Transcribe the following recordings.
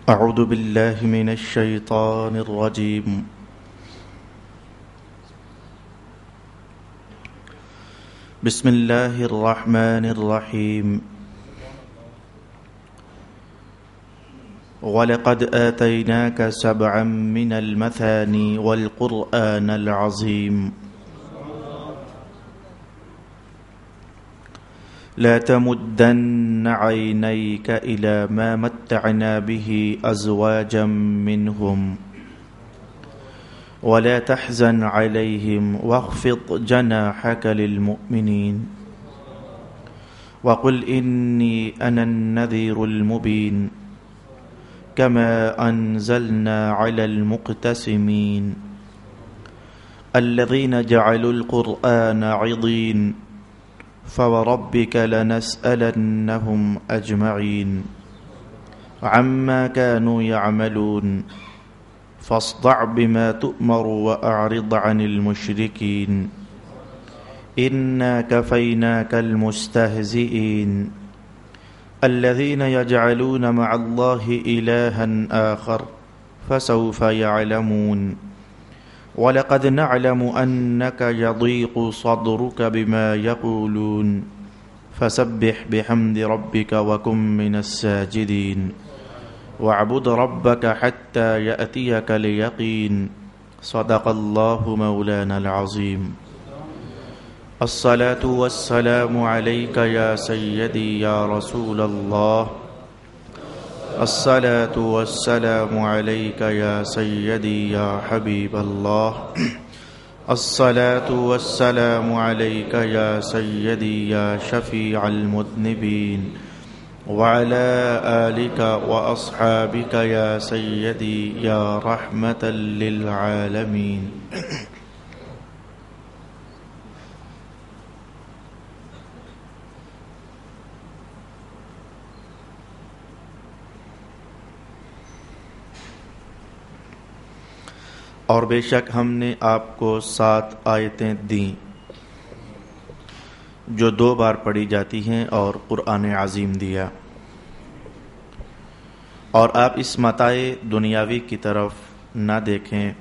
أعوذ بالله من الشيطان الرجيم. بسم الله الرحمن الرحيم. وَلَقَدْ آتَيْنَاكَ سَبْعًا مِّنَ الْمَثَانِي وَالْقُرْآنَ الْعَظِيمَ. لا تمدن عينيك إلى ما متعنا به أزواجا منهم ولا تحزن عليهم واخفض جناحك للمؤمنين وقل إني أنا النذير المبين كما أنزلنا على المقتسمين الذين جعلوا القرآن عضين فوربك لنسألنهم أجمعين عما كانوا يعملون فاصدع بما تؤمر وأعرض عن المشركين إنا كفيناك المستهزئين الذين يجعلون مع الله إلها آخر فسوف يعلمون وَلَقَدْ نَعْلَمُ أَنَّكَ يَضِيقُ صَدْرُكَ بِمَا يَقُولُونَ فَسَبِّحْ بِحَمْدِ رَبِّكَ وَكُن مِّنَ السَّاجِدِينَ وَاعْبُدْ رَبَّكَ حَتَّى يَأْتِيَكَ الْيَقِينُ صدق الله مولانا العظيم. الصلاة والسلام عليك يا سيدي يا رسول الله. الصلاة والسلام عليك يا سيدي يا حبيب الله. الصلاة والسلام عليك يا سيدي يا شفيع المذنبين وعلى آلك وأصحابك يا سيدي يا رحمة للعالمين. اور بے شک ہم نے آپ کو 7 آیتیں دیں جو 2 بار پڑھی جاتی ہیں اور قرآن عظیم دیا، اور آپ اس متاع دنیاوی کی طرف نہ دیکھیں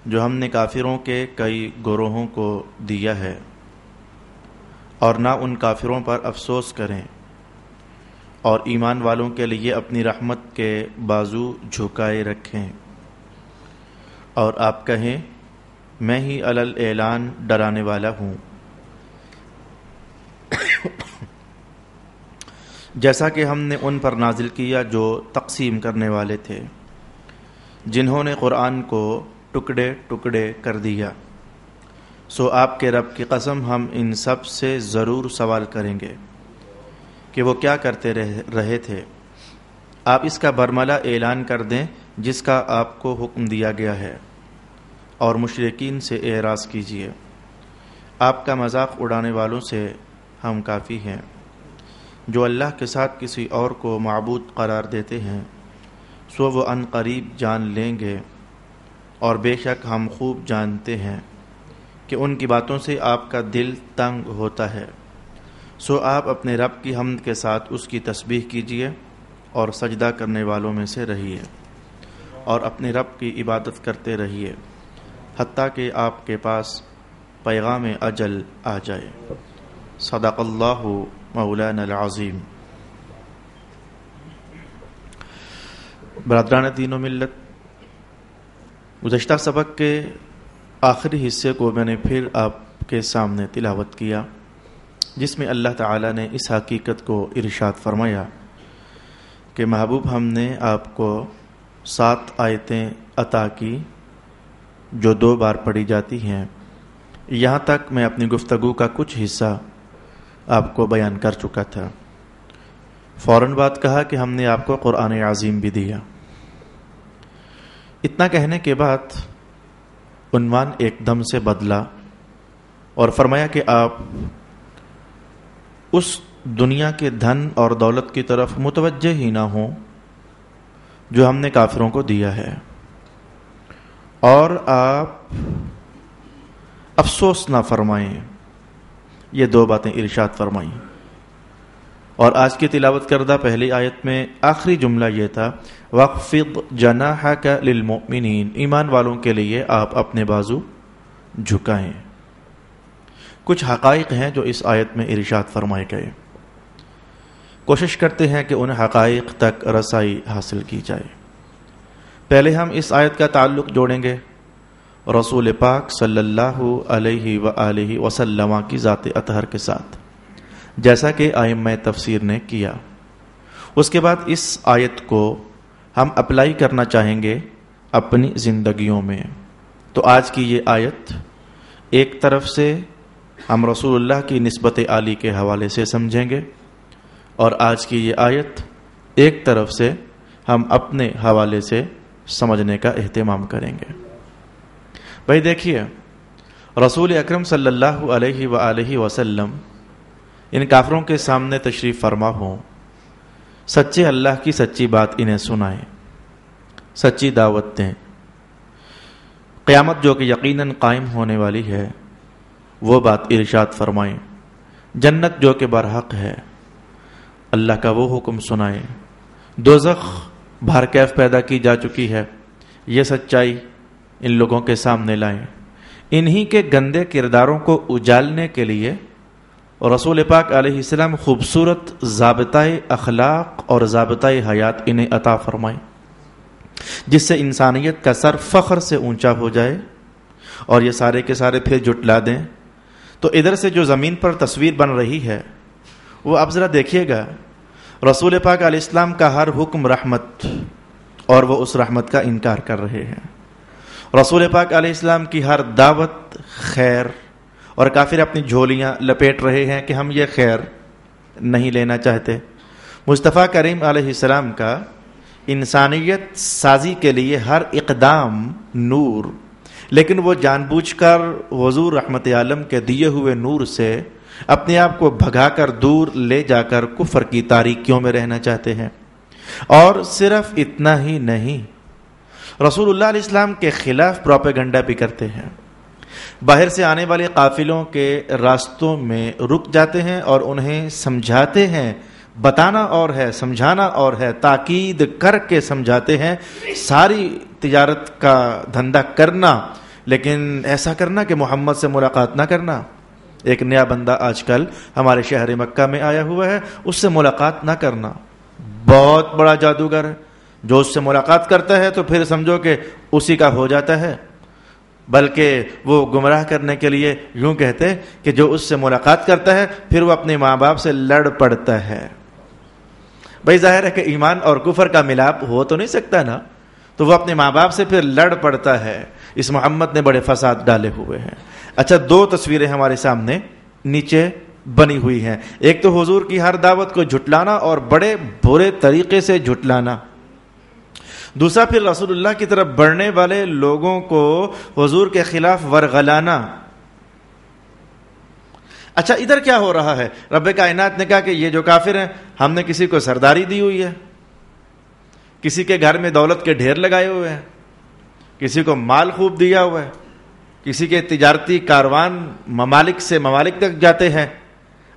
جو ہم نے کافروں کے کئی گروہوں کو دیا ہے، اور نہ ان کافروں پر افسوس کریں، اور ایمان والوں کے لیے اپنی رحمت کے بازو جھکائے رکھیں، اور آپ کہیں میں ہی اعلان ڈرانے والا ہوں، جیسا کہ ہم نے ان پر نازل کیا جو تقسیم کرنے والے تھے، جنہوں نے قرآن کو ٹکڑے ٹکڑے کر دیا، سو آپ کے رب کی قسم ہم ان سب سے ضرور سوال کریں گے کہ وہ کیا کرتے رہے تھے۔ آپ اس کا برملا اعلان کر دیں جس کا آپ کو حکم دیا گیا ہے، اور مشرکین سے اعراض کیجیے، آپ کا مذاق اڑانے والوں سے ہم کافی ہیں۔ جو اللہ کے ساتھ کسی اور کو معبود قرار دیتے ہیں سو وہ ان قریب جان لیں گے، اور بے شک ہم خوب جانتے ہیں کہ ان کی باتوں سے آپ کا دل تنگ ہوتا ہے، سو آپ اپنے رب کی حمد کے ساتھ اس کی تسبیح کیجیے اور سجدہ کرنے والوں میں سے رہیے، اور اپنے رب کی عبادت کرتے رہیے حتیٰ کہ آپ کے پاس پیغام اجل آ جائے۔ صدق اللہ مولانا العظیم۔ برادران دین و ملت، گزشتہ سبق کے آخری حصے کو میں نے پھر آپ کے سامنے تلاوت کیا، جس میں اللہ تعالی نے اس حقیقت کو ارشاد فرمایا کہ محبوب ہم نے آپ کو 7 آیتیں عطا کی جو 2 بار پڑھی جاتی ہیں۔ یہاں تک میں اپنی گفتگو کا کچھ حصہ آپ کو بیان کر چکا تھا۔ فوراً بات کہا کہ ہم نے آپ کو قرآن عظیم بھی دیا۔ اتنا کہنے کے بعد عنوان ایک دم سے بدلا اور فرمایا کہ آپ اس دنیا کے دھن اور دولت کی طرف متوجہ ہی نہ ہوں جو ہم نے کافروں کو دیا ہے، اور آپ افسوس نہ فرمائیں۔ یہ 2 باتیں ارشاد فرمائیں۔ اور آج کی تلاوت کردہ پہلی آیت میں آخری جملہ یہ تھا وَاخْفِضْ جَنَاحَكَ لِلْمُؤْمِنِينَ، ایمان والوں کے لیے آپ اپنے بازو جھکائیں۔ کچھ حقائق ہیں جو اس آیت میں ارشاد فرمائے گئے، کوشش کرتے ہیں کہ ان حقائق تک رسائی حاصل کی جائے۔ پہلے ہم اس آیت کا تعلق جوڑیں گے رسول پاک صلی اللہ علیہ وآلہ وسلم کی ذات اطہر کے ساتھ، جیسا کہ ائمہ تفسیر نے کیا۔ اس کے بعد اس آیت کو ہم اپلائی کرنا چاہیں گے اپنی زندگیوں میں۔ تو آج کی یہ آیت ایک طرف سے ہم رسول اللہ کی نسبت عالی کے حوالے سے سمجھیں گے، اور آج کی یہ آیت ایک طرف سے ہم اپنے حوالے سے سمجھنے کا اہتمام کریں گے۔ بھائی دیکھیے، رسول اکرم صلی اللہ علیہ وآلہ وسلم ان کافروں کے سامنے تشریف فرما ہوں، سچے اللہ کی سچی بات انہیں سنائیں، سچی دعوت دیں۔ قیامت جو کہ یقیناً قائم ہونے والی ہے وہ بات ارشاد فرمائیں، جنت جو کہ برحق ہے اللہ کا وہ حکم سنائیں، دوزخ بھر کیف پیدا کی جا چکی ہے یہ سچائی ان لوگوں کے سامنے لائیں۔ انہی کے گندے کرداروں کو اجالنے کے لیے رسول پاک علیہ السلام خوبصورت ضابطۂ اخلاق اور ضابطۂ حیات انہیں عطا فرمائیں، جس سے انسانیت کا سر فخر سے اونچا ہو جائے اور یہ سارے کے سارے پھر جھٹلا دیں۔ تو ادھر سے جو زمین پر تصویر بن رہی ہے وہ آپ ذرا دیکھیے گا، رسول پاک علیہ السلام کا ہر حکم رحمت، اور وہ اس رحمت کا انکار کر رہے ہیں۔ رسول پاک علیہ السلام کی ہر دعوت خیر، اور کافر اپنی جھولیاں لپیٹ رہے ہیں کہ ہم یہ خیر نہیں لینا چاہتے۔ مصطفیٰ کریم علیہ السلام کا انسانیت سازی کے لیے ہر اقدام نور، لیکن وہ جان بوجھ کر حضور رحمت عالم کے دیے ہوئے نور سے اپنے آپ کو بھگا کر دور لے جا کر کفر کی تاریکیوں میں رہنا چاہتے ہیں۔ اور صرف اتنا ہی نہیں، رسول اللہ علیہ السلام کے خلاف پروپیگنڈا بھی کرتے ہیں، باہر سے آنے والے قافلوں کے راستوں میں رک جاتے ہیں اور انہیں سمجھاتے ہیں، بتانا اور ہے سمجھانا اور ہے، تاکید کر کے سمجھاتے ہیں ساری تجارت کا دھندا کرنا، لیکن ایسا کرنا کہ محمد سے ملاقات نہ کرنا۔ ایک نیا بندہ آج کل ہمارے شہر مکہ میں آیا ہوا ہے، اس سے ملاقات نہ کرنا، بہت بڑا جادوگر ہے، جو اس سے ملاقات کرتا ہے تو پھر سمجھو کہ اسی کا ہو جاتا ہے، بلکہ وہ گمراہ کرنے کے لیے یوں کہتے کہ جو اس سے ملاقات کرتا ہے پھر وہ اپنے ماں باپ سے لڑ پڑتا ہے۔ بھائی ظاہر ہے کہ ایمان اور کفر کا ملاپ ہو تو نہیں سکتا نا، تو وہ اپنے ماں باپ سے پھر لڑ پڑتا ہے۔ اس محمد نے بڑے فساد ڈالے ہوئے ہیں۔ اچھا، دو تصویریں ہمارے سامنے نیچے بنی ہوئی ہیں، ایک تو حضور کی ہر دعوت کو جھٹلانا اور بڑے برے طریقے سے جھٹلانا، دوسرا پھر رسول اللہ کی طرف بڑھنے والے لوگوں کو حضور کے خلاف ورغلانا۔ اچھا، ادھر کیا ہو رہا ہے؟ رب کائنات نے کہا کہ یہ جو کافر ہیں، ہم نے کسی کو سرداری دی ہوئی ہے، کسی کے گھر میں دولت کے ڈھیر لگائے ہوئے ہیں، کسی کو مال خوب دیا ہوا ہے، کسی کے تجارتی کاروان ممالک سے ممالک تک جاتے ہیں۔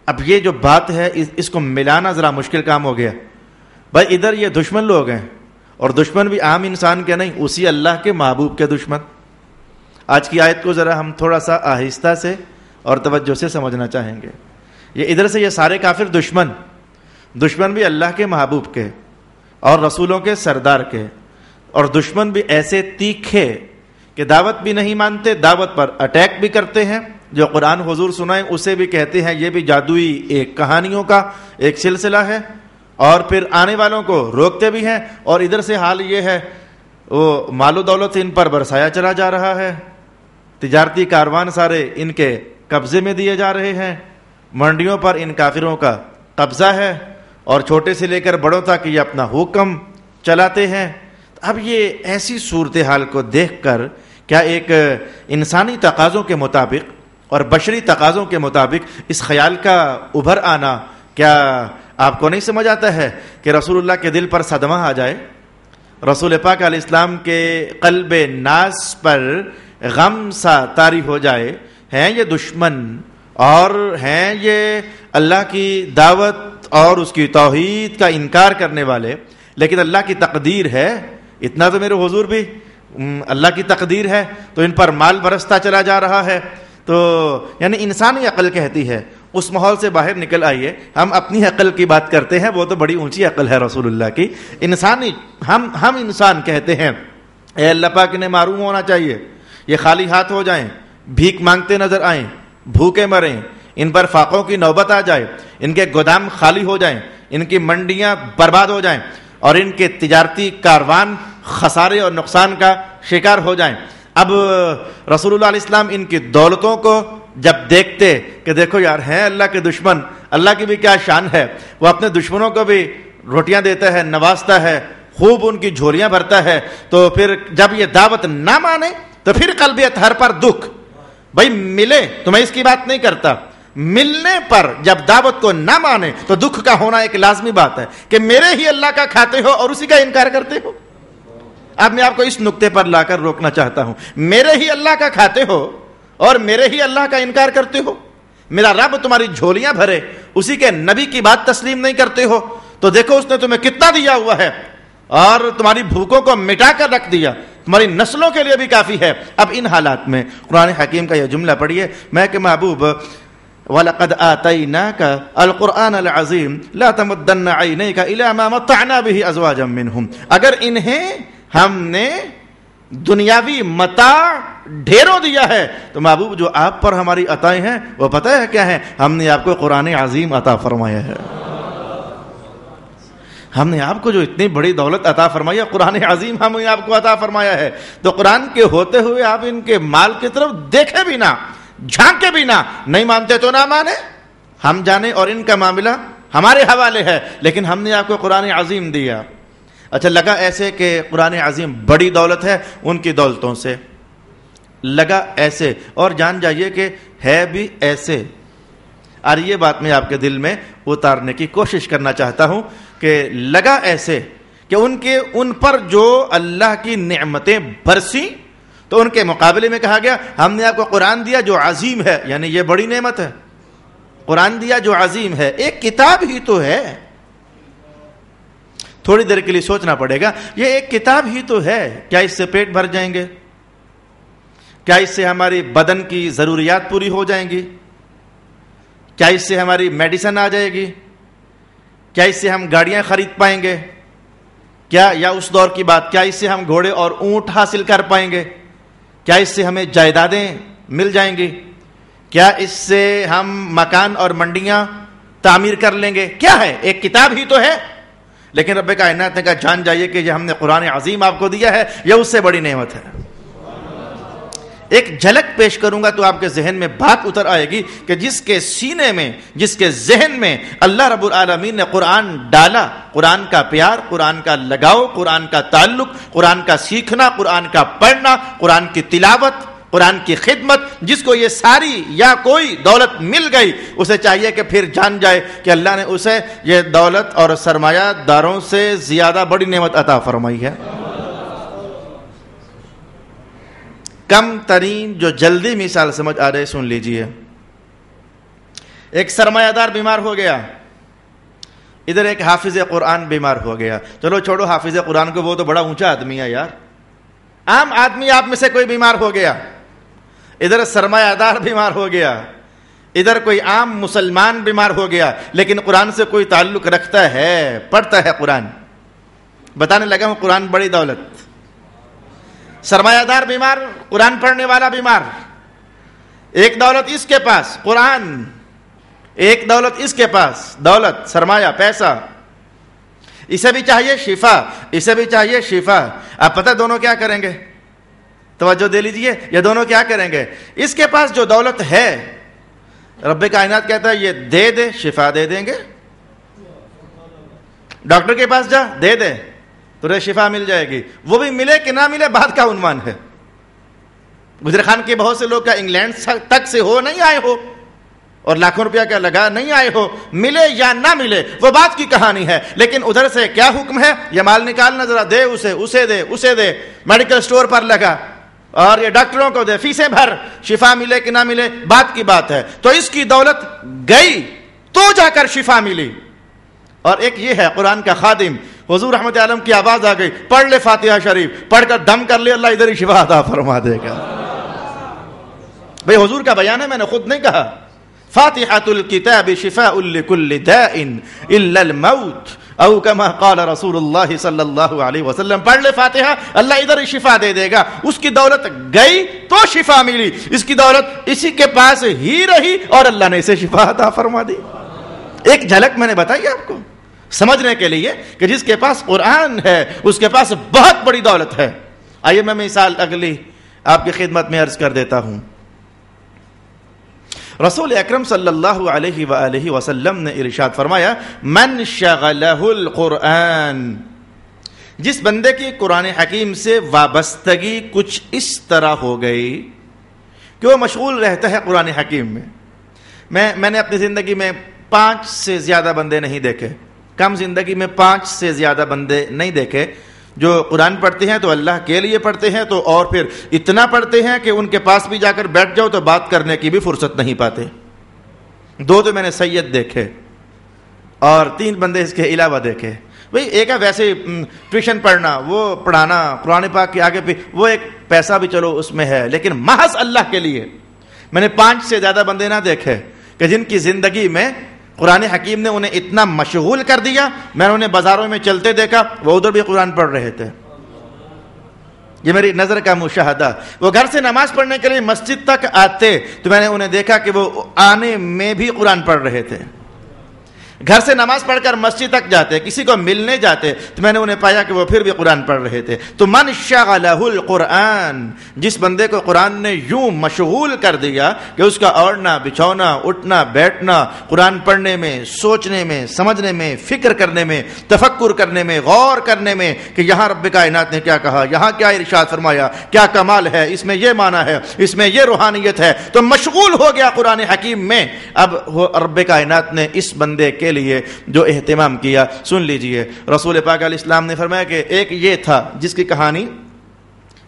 اب یہ جو بات ہے اس کو ملانا ذرا مشکل کام ہو گیا۔ بھائی ادھر یہ دشمن لوگ ہیں، اور دشمن بھی عام انسان کے نہیں، اسی اللہ کے محبوب کے دشمن۔ آج کی آیت کو ذرا ہم تھوڑا سا آہستہ سے اور توجہ سے سمجھنا چاہیں گے۔ یہ ادھر سے یہ سارے کافر دشمن بھی اللہ کے محبوب کے اور رسولوں کے سردار کے، اور دشمن بھی ایسے تیکھے کہ دعوت بھی نہیں مانتے، دعوت پر اٹیک بھی کرتے ہیں، جو قرآن حضور سنائیں اسے بھی کہتے ہیں یہ بھی جادوئی ایک کہانیوں کا ایک سلسلہ ہے، اور پھر آنے والوں کو روکتے بھی ہیں۔ اور ادھر سے حال یہ ہے وہ مال و دولت ان پر برسایا چلا جا رہا ہے، تجارتی کاروان سارے ان کے قبضے میں دیے جا رہے ہیں، منڈیوں پر ان کافروں کا قبضہ ہے، اور چھوٹے سے لے کر بڑوں تک یہ اپنا حکم چلاتے ہیں۔ اب یہ ایسی صورتحال کو دیکھ کر کیا ایک انسانی تقاضوں کے مطابق اور بشری تقاضوں کے مطابق اس خیال کا ابھر آنا کیا آپ کو نہیں سمجھ آتا ہے کہ رسول اللہ کے دل پر صدمہ آ جائے، رسول پاک علیہ السلام کے قلب ناز پر غم سا طاری ہو جائے؟ ہیں یہ دشمن اور ہیں یہ اللہ کی دعوت اور اس کی توحید کا انکار کرنے والے. لیکن اللہ کی تقدیر ہے, اتنا تو میرے حضور بھی, اللہ کی تقدیر ہے تو ان پر مال برستا چلا جا رہا ہے. تو یعنی انسانی عقل کہتی ہے اس ماحول سے باہر نکل آئیے. ہم اپنی عقل کی بات کرتے ہیں, وہ تو بڑی اونچی عقل ہے رسول اللہ کی. انسانی ہم انسان کہتے ہیں اے اللہ پاک انہیں معروم ہونا چاہیے, یہ خالی ہاتھ ہو جائیں, بھیک مانگتے نظر آئیں, بھوکے مریں, ان پر فاقوں کی نوبت آ جائے, ان کے گودام خالی ہو جائیں, ان کی منڈیاں برباد ہو جائیں اور ان کے تجارتی کاروان خسارے اور نقصان کا شکار ہو جائیں. اب رسول اللہ علیہ السلام ان کی دولتوں کو جب دیکھتے کہ دیکھو یار ہیں اللہ کے دشمن, اللہ کی بھی کیا شان ہے, وہ اپنے دشمنوں کو بھی روٹیاں دیتا ہے, نوازتا ہے, خوب ان کی جھولیاں بھرتا ہے, تو پھر جب یہ دعوت نہ مانے تو پھر قلب اطہر پر دکھ. بھائی ملے تو میں اس کی بات نہیں کرتا, ملنے پر جب دعوت کو نہ مانے تو دکھ کا ہونا ایک لازمی بات ہے کہ میرے ہی اللہ کا کھاتے ہو اور اسی کا انکار کرتے ہو. اب میں آپ کو اس نقطے پر لا کر روکنا چاہتا ہوں, میرے ہی اللہ کا کھاتے ہو اور میرے ہی اللہ کا انکار کرتے ہو. میرا رب تمہاری جھولیاں بھرے, اسی کے نبی کی بات تسلیم نہیں کرتے ہو, تو دیکھو اس نے تمہیں کتنا دیا ہوا ہے اور تمہاری بھوکوں کو مٹا کر رکھ دیا, تمہاری نسلوں کے لیے بھی کافی ہے. اب ان حالات میں قرآن حکیم کا یہ جملہ پڑھیے, میں کہ محبوب وَلَقَدْ آتَيْنَاكَ الْقُرْآنَ الْعَظِيمَ لَا تَمُدَّنَّ عَيْنَيْكَ إِلَىٰ مَا مَتَّعْنَا بِهِ أَزْوَاجًا مِّنْهُمْ. اگر انہیں ہم نے دنیاوی متاع ڈھیروں دیا ہے تو محبوب جو آپ پر ہماری عطائیں ہیں وہ پتہ ہے کیا ہے, ہم نے آپ کو قرآن عظیم عطا فرمایا ہے. ہم نے آپ کو جو اتنی بڑی دولت عطا فرمائی ہے, قرآن عظیم ہم نے آپ کو عطا فرمایا ہے. تو قرآن کے ہوتے ہوئے آپ ان کے مال کی طرف دیکھے بھی نہ, جھانکے بھی نہ, نہیں مانتے تو نہ مانے, ہم جانے اور ان کا معاملہ ہمارے حوالے ہے, لیکن ہم نے آپ کو قرآن عظیم دیا. اچھا لگا ایسے کہ قرآن عظیم بڑی دولت ہے, ان کی دولتوں سے لگا ایسے, اور جان جائیے کہ ہے بھی ایسے. اور یہ بات میں آپ کے دل میں اتارنے کی کوشش کرنا چاہتا ہوں کہ لگا ایسے کہ ان پر جو اللہ کی نعمتیں برسیں تو ان کے مقابلے میں کہا گیا ہم نے آپ کو قرآن دیا جو عظیم ہے, یعنی یہ بڑی نعمت ہے. قرآن دیا جو عظیم ہے, ایک کتاب ہی تو ہے. تھوڑی دیر کے لیے سوچنا پڑے گا, یہ ایک کتاب ہی تو ہے, کیا اس سے پیٹ بھر جائیں گے؟ کیا اس سے ہماری بدن کی ضروریات پوری ہو جائیں گی؟ کیا اس سے ہماری میڈیسن آ جائے گی؟ کیا اس سے ہم گاڑیاں خرید پائیں گے؟ کیا یا اس دور کی بات, کیا اس سے ہم گھوڑے اور اونٹ حاصل کر پائیں گے؟ کیا اس سے ہمیں جائیدادیں مل جائیں گی؟ کیا اس سے ہم مکان اور منڈیاں تعمیر کر لیں گے؟ کیا ہے؟ ایک کتاب ہی تو ہے. لیکن رب کائنات نے کہا جان جائیے کہ یہ ہم نے قرآن عظیم آپ کو دیا ہے, یہ اس سے بڑی نعمت ہے. ایک جھلک پیش کروں گا تو آپ کے ذہن میں بات اتر آئے گی کہ جس کے سینے میں, جس کے ذہن میں اللہ رب العالمین نے قرآن ڈالا, قرآن کا پیار, قرآن کا لگاؤ, قرآن کا تعلق, قرآن کا سیکھنا, قرآن کا پڑھنا, قرآن کی تلاوت, قرآن کی خدمت, جس کو یہ ساری یا کوئی دولت مل گئی, اسے چاہیے کہ پھر جان جائے کہ اللہ نے اسے یہ دولت اور سرمایہ داروں سے زیادہ بڑی نعمت عطا فرمائی ہے. کم ترین جو جلدی مثال سمجھ آ رہے سن لیجئے. ایک سرمایہ دار بیمار ہو گیا, ادھر ایک حافظ قرآن بیمار ہو گیا. چلو چھوڑو حافظ قرآن کو, وہ تو بڑا اونچا آدمی ہے یار. عام آدمی آپ میں سے کوئی بیمار ہو گیا, ادھر سرمایہ دار بیمار ہو گیا, ادھر کوئی عام مسلمان بیمار ہو گیا, لیکن قرآن سے کوئی تعلق رکھتا ہے, پڑھتا ہے قرآن. بتانے لگا ہوں قرآن بڑی دولت. سرمایہ دار بیمار, قرآن پڑھنے والا بیمار. ایک دولت اس کے پاس قرآن, ایک دولت اس کے پاس دولت, سرمایہ, پیسہ. اسے بھی چاہیے شفا, اسے بھی چاہیے شفا. آپ پتہ دونوں کیا کریں گے؟ توجہ دے لیجئے, یہ دونوں کیا کریں گے؟ اس کے پاس جو دولت ہے, رب کائنات کہتا ہے یہ دے دے, شفا دے دیں گے. ڈاکٹر کے پاس جا, دے دے, تجھے شفا مل جائے گی. وہ بھی ملے کہ نہ ملے بات کا عنوان ہے. گجر خان کے بہت سے لوگ کا انگلینڈ تک سے ہو نہیں آئے ہو اور لاکھوں روپیہ کا لگا نہیں آئے ہو, ملے یا نہ ملے وہ بات کی کہانی ہے. لیکن ادھر سے کیا حکم ہے؟ یہ مال نکالنا, ذرا دے اسے, اسے دے, اسے دے, میڈیکل سٹور پر لگا, اور یہ ڈاکٹروں کو دے, فیسیں بھر, شفا ملے کہ نہ ملے بات کی بات ہے. تو اس کی دولت گئی تو جا کر شفا ملی. اور ایک یہ ہے قرآن کا خادم، حضور رحمت عالم کی آواز آ گئی، پڑھ لے فاتحہ شریف، پڑھ کر دم کر لے، اللہ ادھر ہی شفا عطا فرما دے گا۔ بھئی حضور کا بیان ہے، میں نے خود نہیں کہا۔ فاتحۃ الکتاب شفاء لکل داء الا الموت او کما قال رسول اللہ صلی اللہ علیہ وسلم، پڑھ لے فاتحہ، اللہ ادھر ہی شفا دے دے گا۔ اس کی دولت گئی تو شفا ملی، اس کی دولت اسی کے پاس ہی رہی اور اللہ نے اسے شفا عطا فرما دی۔ ایک جھلک میں نے بتائی آپ کو سمجھنے کے لیے کہ جس کے پاس قرآن ہے اس کے پاس بہت بڑی دولت ہے۔ آئیے میں مثال اگلی آپ کی خدمت میں عرض کر دیتا ہوں۔ رسول اکرم صلی اللہ علیہ وآلہ وسلم نے ارشاد فرمایا، من شغلہ القرآن، جس بندے کی قرآن حکیم سے وابستگی کچھ اس طرح ہو گئی کہ وہ مشغول رہتا ہے قرآن حکیم میں۔ میں نے اپنی زندگی میں 5 سے زیادہ بندے نہیں دیکھے، کم زندگی میں 5 سے زیادہ بندے نہیں دیکھے جو قرآن پڑھتے ہیں تو اللہ کے لیے پڑھتے ہیں، تو اور پھر اتنا پڑھتے ہیں کہ ان کے پاس بھی جا کر بیٹھ جاؤ تو بات کرنے کی بھی فرصت نہیں پاتے۔ 2 تو میں نے سید دیکھے اور 3 بندے اس کے علاوہ دیکھے۔ بھئی ایک ہے ویسے ٹیوشن پڑھنا، وہ پڑھانا قرآن پاک کے آگے بھی، وہ ایک پیسہ بھی چلو اس میں ہے، لیکن محض اللہ کے لیے میں نے 5 سے زیادہ بندے نہ دیکھے کہ جن کی زندگی میں قرآن حکیم نے انہیں اتنا مشغول کر دیا۔ میں نے انہیں بازاروں میں چلتے دیکھا، وہ ادھر بھی قرآن پڑھ رہے تھے، یہ میری نظر کا مشاہدہ۔ وہ گھر سے نماز پڑھنے کے لیے مسجد تک آتے تو میں نے انہیں دیکھا کہ وہ آنے میں بھی قرآن پڑھ رہے تھے۔ گھر سے نماز پڑھ کر مسجد تک جاتے، کسی کو ملنے جاتے تو میں نے انہیں پایا کہ وہ پھر بھی قرآن پڑھ رہے تھے۔ تو من شغلہ القرآن، جس بندے کو قرآن نے یوں مشغول کر دیا کہ اس کا اوڑھنا بچھونا اٹھنا بیٹھنا قرآن پڑھنے میں، سوچنے میں، سمجھنے میں، فکر کرنے میں، تفکر کرنے میں، غور کرنے میں کہ یہاں رب کائنات نے کیا کہا، یہاں کیا ارشاد فرمایا، کیا کمال ہے اس میں، یہ معنی ہے اس میں، یہ روحانیت ہے، تو مشغول ہو گیا قرآن حکیم میں۔ اب رب کائنات نے اس بندے کے لیے جو اہتمام کیا، سن لیجئے، رسول پاک علیہ السلام نے فرمایا کہ ایک یہ تھا جس کی کہانی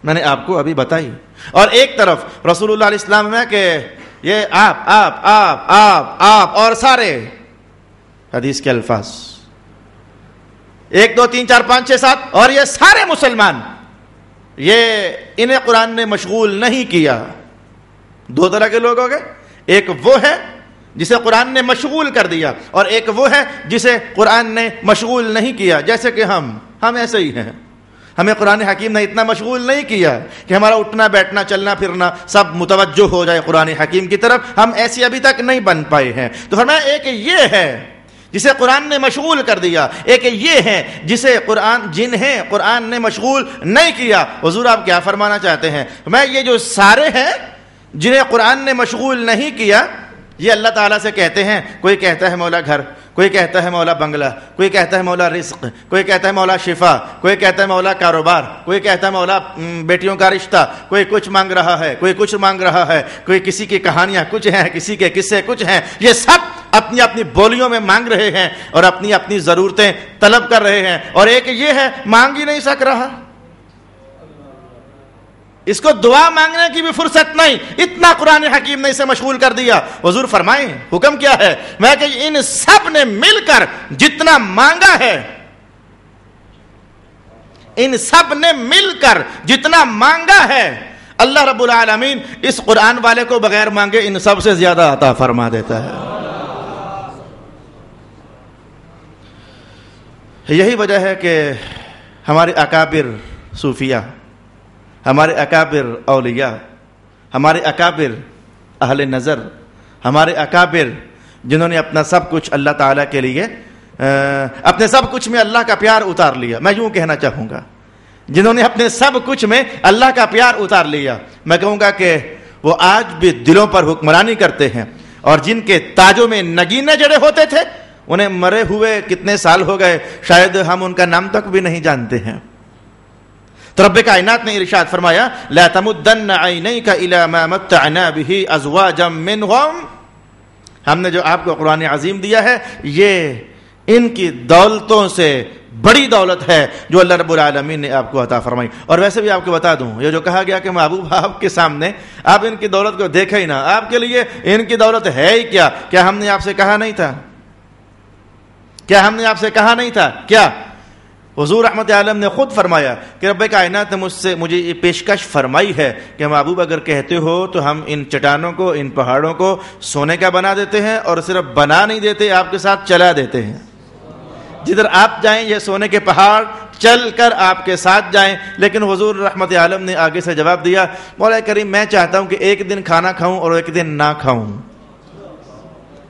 میں نے آپ کو ابھی بتائی، اور ایک طرف رسول اللہ علیہ السلام نے کہ یہ آپ اور سارے حدیث کے الفاظ 1 2 3 4 5 6 7 اور یہ سارے مسلمان، یہ انہیں قرآن نے مشغول نہیں کیا۔ 2 طرح کے لوگ ہو گئے، ایک وہ ہے جسے قرآن نے مشغول کر دیا، اور ایک وہ ہے جسے قرآن نے مشغول نہیں کیا۔ جیسے کہ ہم ایسے ہی ہیں، ہمیں قرآن حکیم نے اتنا مشغول نہیں کیا کہ ہمارا اٹھنا بیٹھنا چلنا پھرنا سب متوجہ ہو جائے قرآن حکیم کی طرف، ہم ایسے ابھی تک نہیں بن پائے ہیں۔ تو فرمایا ایک یہ ہے جسے قرآن نے مشغول کر دیا، ایک یہ ہے جنہیں قرآن نے مشغول نہیں کیا۔ حضور آپ کیا فرمانا چاہتے ہیں؟ میں یہ جو سارے ہیں جنہیں قرآن نے مشغول نہیں کیا، یہ اللہ تعالیٰ سے کہتے ہیں، کوئی کہتا ہے مولا گھر، کوئی کہتا ہے مولا بنگلہ، کوئی کہتا ہے مولا رزق، کوئی کہتا ہے مولا شفا، کوئی کہتا ہے مولا کاروبار، کوئی کہتا ہے مولا بیٹیوں کا رشتہ، کوئی کچھ مانگ رہا ہے، کوئی کچھ مانگ رہا ہے، کوئی کسی کی کہانیاں کچھ ہیں، کسی کے قصے کچھ ہیں۔ یہ سب اپنی اپنی بولیوں میں مانگ رہے ہیں اور اپنی اپنی ضرورتیں طلب کر رہے ہیں، اور ایک یہ ہے مانگ ہی نہیں سک رہا، اس کو دعا مانگنے کی بھی فرصت نہیں، اتنا قرآن حکیم نے اسے مشغول کر دیا۔ حضور فرمائیں حکم کیا ہے؟ میں کہ ان سب نے مل کر جتنا مانگا ہے، ان سب نے مل کر جتنا مانگا ہے، اللہ رب العالمین اس قرآن والے کو بغیر مانگے ان سب سے زیادہ عطا فرما دیتا ہے۔ یہی وجہ ہے کہ ہمارے اکابر صوفیہ، ہمارے اکابر اولیاء، ہمارے اکابر اہل نظر، ہمارے اکابر جنہوں نے اپنا سب کچھ اللہ تعالیٰ کے لیے، اپنے سب کچھ میں اللہ کا پیار اتار لیا، میں یوں کہنا چاہوں گا، جنہوں نے اپنے سب کچھ میں اللہ کا پیار اتار لیا، میں کہوں گا کہ وہ آج بھی دلوں پر حکمرانی کرتے ہیں، اور جن کے تاجوں میں نگینے جڑے ہوتے تھے انہیں مرے ہوئے کتنے سال ہو گئے، شاید ہم ان کا نام تک بھی نہیں جانتے ہیں۔ تو رب کائنات نے ارشاد فرمایا لا تمدن عینیک الی ما متعنا به ازواجا منهم، ہم نے جو آپ کو قرآن عظیم دیا ہے یہ ان کی دولتوں سے بڑی دولت ہے جو اللہ رب العالمین نے آپ کو عطا فرمائی۔ اور ویسے بھی آپ کو بتا دوں، یہ جو کہا گیا کہ محبوب آپ کے سامنے آپ ان کی دولت کو دیکھے ہی نہ، آپ کے لیے ان کی دولت ہے ہی کیا ہم نے آپ سے کہا نہیں تھا کیا ہم نے آپ سے کہا نہیں تھا؟ کیا حضور رحمت عالم نے خود فرمایا کہ رب کائنات نے مجھے یہ پیشکش فرمائی ہے کہ محبوب اگر کہتے ہو تو ہم ان چٹانوں کو، ان پہاڑوں کو سونے کا بنا دیتے ہیں، اور صرف بنا نہیں دیتے، آپ کے ساتھ چلا دیتے ہیں۔ جدھر آپ جائیں یہ سونے کے پہاڑ چل کر آپ کے ساتھ جائیں۔ لیکن حضور رحمت عالم نے آگے سے جواب دیا، مولا کریم میں چاہتا ہوں کہ ایک دن کھانا کھاؤں اور ایک دن نہ کھاؤں۔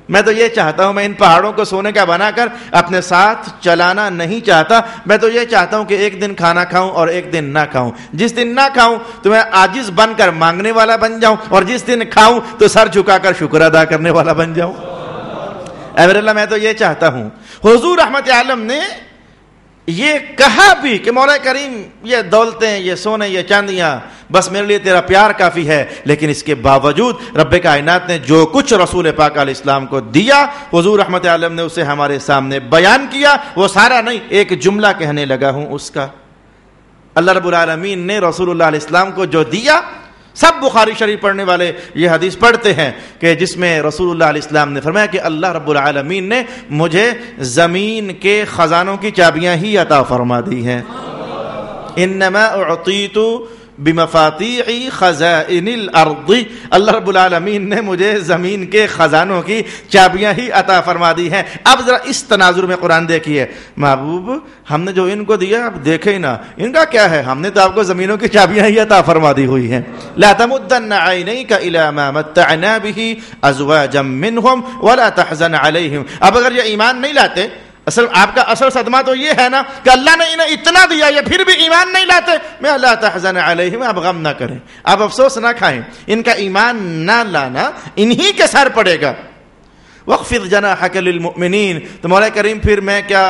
میں تو یہ چاہتا ہوں، میں ان پہاڑوں کو سونے کا بنا کر اپنے ساتھ چلانا نہیں چاہتا، میں تو یہ چاہتا ہوں کہ ایک دن کھانا کھاؤں اور ایک دن نہ کھاؤں۔ جس دن نہ کھاؤں تو میں عاجز بن کر مانگنے والا بن جاؤں، اور جس دن کھاؤں تو سر جھکا کر شکر ادا کرنے والا بن جاؤں۔ اے میرے اللہ، میں تو یہ چاہتا ہوں۔ حضور رحمت عالم نے یہ کہا بھی کہ مولا کریم یہ دولتیں، یہ سونے، یہ چاندیاں، بس میرے لیے تیرا پیار کافی ہے، لیکن اس کے باوجود رب کائنات نے جو کچھ رسول پاک علیہ السلام کو دیا، حضور رحمت عالم نے اسے ہمارے سامنے بیان کیا۔ وہ سارا نہیں، ایک جملہ کہنے لگا ہوں اس کا۔ اللہ رب العالمین نے رسول اللہ علیہ السلام کو جو دیا، سب بخاری شریف پڑھنے والے یہ حدیث پڑھتے ہیں کہ جس میں رسول اللہ علیہ السلام نے فرمایا کہ اللہ رب العالمین نے مجھے زمین کے خزانوں کی چابیاں ہی عطا فرما دی ہیں۔ انما اعطیت بمفاتیح خزائن الارض، اللہ رب العالمین نے مجھے زمین کے خزانوں کی چابیاں ہی عطا فرما دی ہیں۔ اب ذرا اس تناظر میں قرآن دیکھیے، محبوب ہم نے جو ان کو دیا اب دیکھے ہی نہ، ان کا کیا ہے؟ ہم نے تو آپ کو زمینوں کی چابیاں ہی عطا فرما دی ہوئی ہیں۔ لا تمدن عینیک الی ما متعنا به ازواجا منهم ولا تحزن علیہم۔ اب اگر یہ ایمان نہیں لاتے، آپ کا اصل صدمہ تو یہ ہے نا کہ اللہ نے انہیں اتنا دیا، یہ پھر بھی ایمان نہیں لاتے، میں اللہ تحزن علیہم، آپ غم نہ کریں، آپ افسوس نہ کھائیں، ان کا ایمان نہ لانا انہی کے سر پڑے گا۔ وَاخْفِضْ جَنَاحَكَ لِلْمُؤْمِنِينَ، تو مولا کریم پھر میں کیا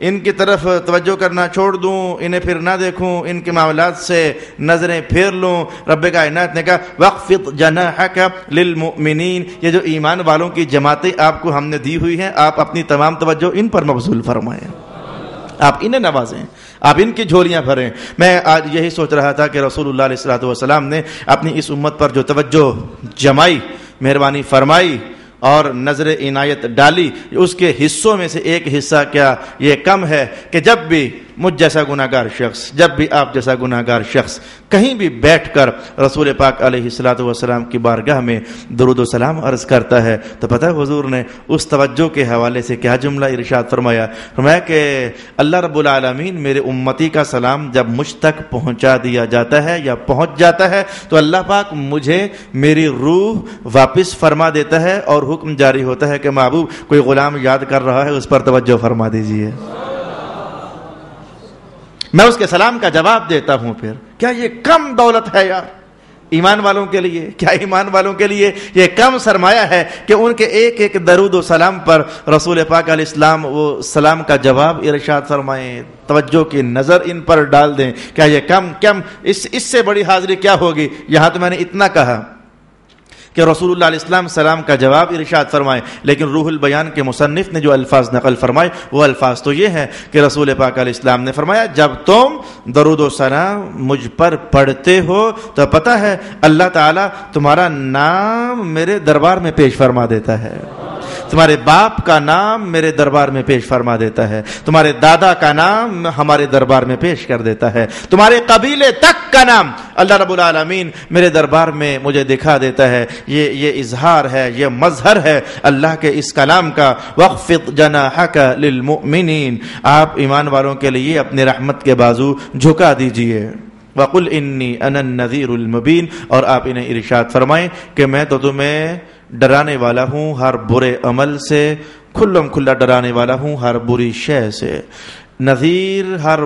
ان کی طرف توجہ کرنا چھوڑ دوں، انہیں پھر نہ دیکھوں، ان کے معاملات سے نظریں پھیر لوں؟ رب کائنات نے کہا وَاخْفِضْ جَنَاحَكَ لِلْمُؤْمِنِينَ، یہ جو ایمان والوں کی جماعتیں آپ کو ہم نے دی ہوئی ہیں، آپ اپنی تمام توجہ ان پر مبذول فرمائیں، آپ انہیں نوازیں، آپ ان کی جھولیاں بھریں۔ میں آج یہی سوچ رہا تھا کہ رسول اللہ علیہ الصلوۃ والسلام نے اپنی اس امت پر جو توجہ جمائی، مہربانی فرمائی اور نظر عنایت ڈالی، اس کے حصوں میں سے ایک حصہ کیا یہ کم ہے کہ جب بھی مجھ جیسا گناہگار شخص، جب بھی آپ جیسا گناہگار شخص کہیں بھی بیٹھ کر رسول پاک علیہ الصلوۃ والسلام کی بارگاہ میں درود و سلام عرض کرتا ہے، تو پتہ ہے حضور نے اس توجہ کے حوالے سے کیا جملہ ارشاد فرمایا کہ اللہ رب العالمین میرے امتی کا سلام جب مجھ تک پہنچا دیا جاتا ہے یا پہنچ جاتا ہے تو اللہ پاک مجھے میری روح واپس فرما دیتا ہے، اور حکم جاری ہوتا ہے کہ محبوب کوئی غلام یاد کر رہا ہے، اس پر توجہ فرما دیجئے۔ میں اس کے سلام کا جواب دیتا ہوں۔ پھر کیا یہ کم دولت ہے یار ایمان والوں کے لیے؟ کیا ایمان والوں کے لیے یہ کم سرمایہ ہے کہ ان کے ایک ایک درود و سلام پر رسول پاک علیہ السلام وہ سلام کا جواب ارشاد فرمائیں، توجہ کی نظر ان پر ڈال دیں؟ کیا یہ کم اس سے بڑی حاضری کیا ہوگی؟ یہاں تو میں نے اتنا کہا کہ رسول اللہ علیہ السلام سلام کا جواب ارشاد فرمائے، لیکن روح البیان کے مصنف نے جو الفاظ نقل فرمائے وہ الفاظ تو یہ ہیں کہ رسول پاک علیہ السلام نے فرمایا جب تم درود و سلام مجھ پر پڑھتے ہو تو پتہ ہے اللہ تعالیٰ تمہارا نام میرے دربار میں پیش فرما دیتا ہے، تمہارے باپ کا نام میرے دربار میں پیش فرما دیتا ہے، تمہارے دادا کا نام ہمارے دربار میں پیش کر دیتا ہے، تمہارے قبیلے تک کا نام اللہ رب العالمین میرے دربار میں مجھے دکھا دیتا ہے۔ یہ اظہار ہے، یہ مظہر ہے اللہ کے اس کلام کا، وَاخْفِضْ جَنَاحَكَ لِلْمُؤْمِنِينَ، آپ ایمان والوں کے لیے اپنے رحمت کے بازو جھکا دیجئے۔ وَقُلْ إِنِّي أَنَا النَّذِيرُ الْمُبِينُ، اور آپ انہیں ارشاد فرمائیں کہ میں تو تمہیں ڈرانے والا ہوں ہر برے عمل سے، کھلم کھلا ڈرانے والا ہوں ہر بری شے سے۔ نذیر ہر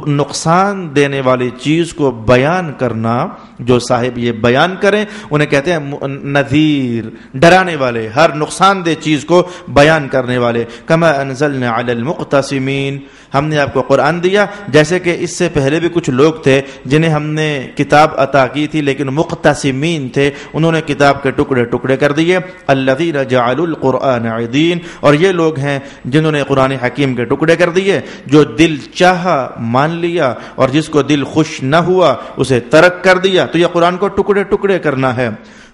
نقصان دینے والی چیز کو بیان کرنا، جو صاحب یہ بیان کریں انہیں کہتے ہیں نذیر، ڈرانے والے، ہر نقصان دہ چیز کو بیان کرنے والے۔ کما انزلنا علی المقتسمین، ہم نے آپ کو قرآن دیا جیسے کہ اس سے پہلے بھی کچھ لوگ تھے جنہیں ہم نے کتاب عطا کی تھی لیکن مقتسمین تھے، انہوں نے کتاب کے ٹکڑے ٹکڑے کر دیے۔ الذین جعلوا القرآن عضین، اور یہ لوگ ہیں جنہوں نے قرآن حکیم کے ٹکڑے کر دیے، جو دل چاہا مان لیا اور جس کو دل خوش نہ ہوا اسے ترک کر دیا۔ تو یہ قرآن کو ٹکڑے ٹکڑے کرنا ہے۔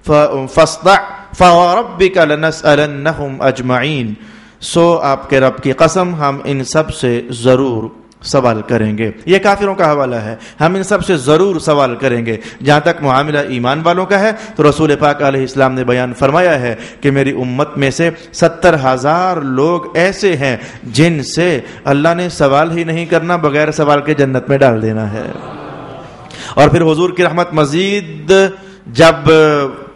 فاصدع فوربک لنسألنہم اجمعین، سو آپ کے رب کی قسم ہم ان سب سے ضرور سوال کریں گے. یہ کافروں کا حوالہ ہے. ہم ان سب سے ضرور سوال کریں گے. جہاں تک معاملہ ایمان والوں کا ہے تو رسول پاک علیہ السلام نے بیان فرمایا ہے کہ میری امت میں سے 70,000 لوگ ایسے ہیں جن سے اللہ نے سوال ہی نہیں کرنا، بغیر سوال کے جنت میں ڈال دینا ہے. اور پھر حضور کی رحمت مزید جب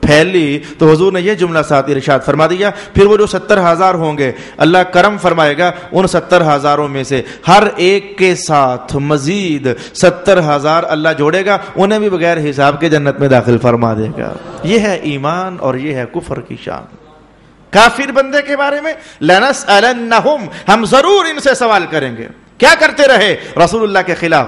پھیلی تو حضور نے یہ جملہ ساتھ ارشاد فرما دیا، پھر وہ جو 70,000 ہوں گے اللہ کرم فرمائے گا، ان 70,000 میں سے ہر ایک کے ساتھ مزید 70,000 اللہ جوڑے گا، انہیں بھی بغیر حساب کے جنت میں داخل فرما دے گا. یہ ہے ایمان اور یہ ہے کفر کی شان. کافر بندے کے بارے میں لنسألنہم، ہم ضرور ان سے سوال کریں گے. کیا کرتے رہے رسول اللہ کے خلاف؟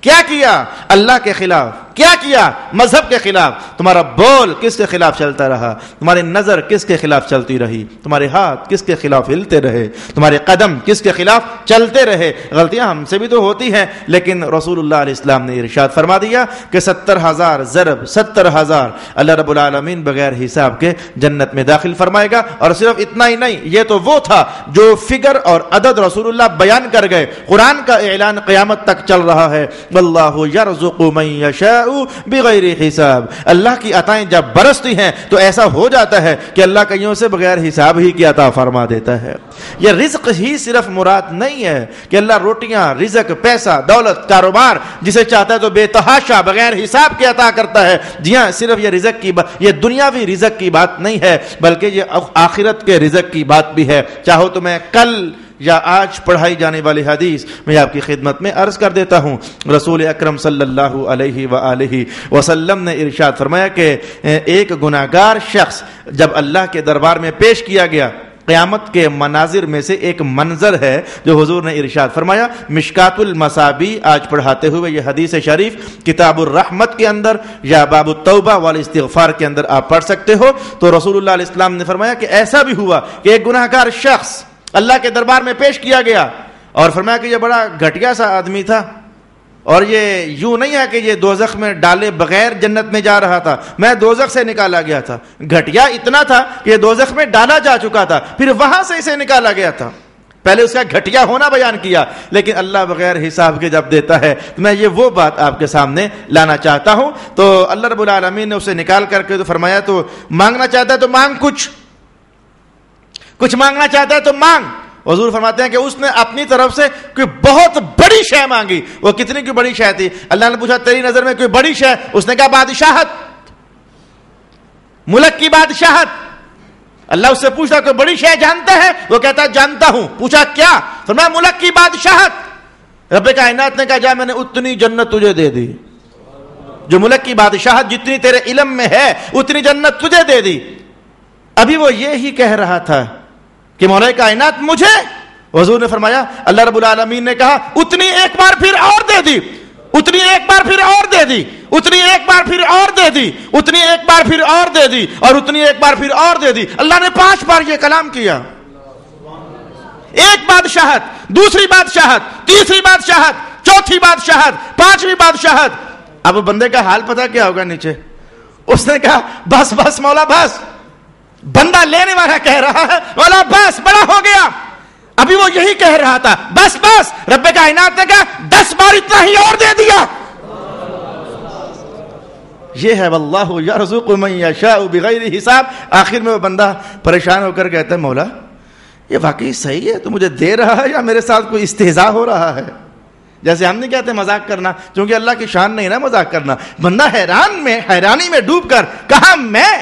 کیا کیا اللہ کے خلاف؟ کیا کیا مذہب کے خلاف؟ تمہارا بول کس کے خلاف چلتا رہا؟ تمہاری نظر کس کے خلاف چلتی رہی؟ تمہارے ہاتھ کس کے خلاف ہلتے رہے؟ تمہارے قدم کس کے خلاف چلتے رہے؟ غلطیاں ہم سے بھی تو ہوتی ہیں، لیکن رسول اللہ علیہ السلام نے ارشاد فرما دیا کہ 70,000 ضرب 70,000 اللہ رب العالمین بغیر حساب کے جنت میں داخل فرمائے گا. اور صرف اتنا ہی نہیں، یہ تو وہ تھا جو فگر اور عدد رسول اللہ بیان کر گئے. قرآن کا اعلان قیامت تک چل رہا ہے، واللہ یرزق من یشاء بغیر حساب. اللہ کی عطائیں جب برستی ہیں تو ایسا ہو جاتا ہے کہ اللہ کئیوں سے بغیر حساب ہی کی عطا فرما دیتا ہے. یہ رزق ہی صرف مراد نہیں ہے کہ اللہ روٹیاں، رزق، پیسہ، دولت، کاروبار جسے چاہتا ہے تو بے تحاشا بغیر حساب کے عطا کرتا ہے. جی ہاں، صرف یہ رزق کی یہ دنیاوی رزق کی بات نہیں ہے، بلکہ یہ آخرت کے رزق کی بات بھی ہے. چاہو تو میں کل یا آج پڑھائی جانے والی حدیث میں آپ کی خدمت میں عرض کر دیتا ہوں. رسول اکرم صلی اللہ علیہ وآلہ وسلم نے ارشاد فرمایا کہ ایک گناہگار شخص جب اللہ کے دربار میں پیش کیا گیا، قیامت کے مناظر میں سے ایک منظر ہے جو حضور نے ارشاد فرمایا. مشکات المصابی آج پڑھاتے ہوئے یہ حدیث شریف کتاب الرحمت کے اندر یا باب التوبہ والاستغفار کے اندر آپ پڑھ سکتے ہو. تو رسول اللہ علیہ السلام نے فرمایا کہ ایسا بھی ہوا کہ ایک گناہگار شخص اللہ کے دربار میں پیش کیا گیا اور فرمایا کہ یہ بڑا گھٹیا سا آدمی تھا، اور یہ یوں نہیں ہے کہ یہ دوزخ میں ڈالے بغیر جنت میں جا رہا تھا، میں دوزخ سے نکالا گیا تھا. گھٹیا اتنا تھا کہ یہ دوزخ میں ڈالا جا چکا تھا، پھر وہاں سے اسے نکالا گیا تھا. پہلے اس کا گھٹیا ہونا بیان کیا، لیکن اللہ بغیر حساب کے جب دیتا ہے تو میں یہ وہ بات آپ کے سامنے لانا چاہتا ہوں. تو اللہ رب العالمین نے اسے نکال کر کے تو فرمایا تو مانگنا چاہتا ہے تو مانگ، کچھ مانگنا چاہتا ہے تو مانگ. حضور فرماتے ہیں کہ اس نے اپنی طرف سے کوئی بہت بڑی شے مانگی. وہ کتنی کی بڑی شے تھی؟ اللہ نے پوچھا تیری نظر میں کوئی بڑی شے؟ اس نے کہا بادشاہت، ملک کی بادشاہت. اللہ اس سے پوچھتا کوئی بڑی شے جانتا ہے؟ وہ کہتا جانتا ہوں. پوچھا کیا؟ فرمایا ملک کی بادشاہت. رب کائنات نے کہا جا میں نے اتنی جنت تجھے دے دی، جو ملک کی بادشاہت جتنی تیرے علم میں ہے اتنی جنت تجھے دے دی. ابھی وہ یہی کہہ رہا تھا کہ مولا کائنات مجھے. حضور نے فرمایا اللہ رب العالمین نے کہا اتنی ایک بار پھر اور دے دی، اتنی ایک بار پھر اور دے دی، اتنی ایک بار پھر اور دے دی، اتنی ایک بار پھر اور دے دی، اور اتنی ایک بار پھر اور دے دی. اللہ نے 5 بار یہ کلام کیا. ایک بادشاہت، دوسری بادشاہت، تیسری بادشاہت، چوتھی بادشاہت، 5ویں بادشاہت. اب بندے کا حال پتہ کیا ہوگا نیچے؟ اس نے کہا بس بس مولا بس. بندہ لینے والا کہہ رہا ہے مولا بس، بڑا ہو گیا. ابھی وہ یہی کہہ رہا تھا بس بس. رب کائنات نے کہا 10 بار اتنا ہی اور دے دیا. یہ ہے واللہ یرزق من یشاء بغیر حساب. آخر میں وہ بندہ پریشان ہو کر کہتا ہے مولا یہ واقعی صحیح ہے، تو مجھے دے رہا ہے یا میرے ساتھ کوئی استہزاء ہو رہا ہے؟ جیسے ہم نہیں کہتے مذاق کرنا، کیونکہ اللہ کی شان نہیں نا مذاق کرنا. بندہ حیرانی میں ڈوب کر کہاں میں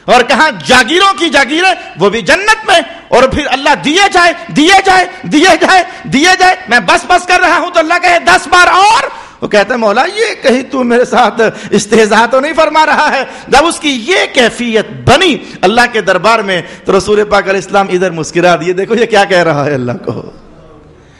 اور کہاں جاگیروں کی جاگیریں، وہ بھی جنت میں، اور پھر اللہ دیے جائے دیے جائے دیے جائے دیے جائے. میں بس بس کر رہا ہوں تو اللہ کہے 10 بار اور. وہ کہتا ہے مولا یہ کہیں تو میرے ساتھ استہزاء تو نہیں فرما رہا ہے؟ جب اس کی یہ کیفیت بنی اللہ کے دربار میں تو رسول پاک علیہ السلام ادھر مسکرا دیے. دیکھو یہ کیا کہہ رہا ہے اللہ کو،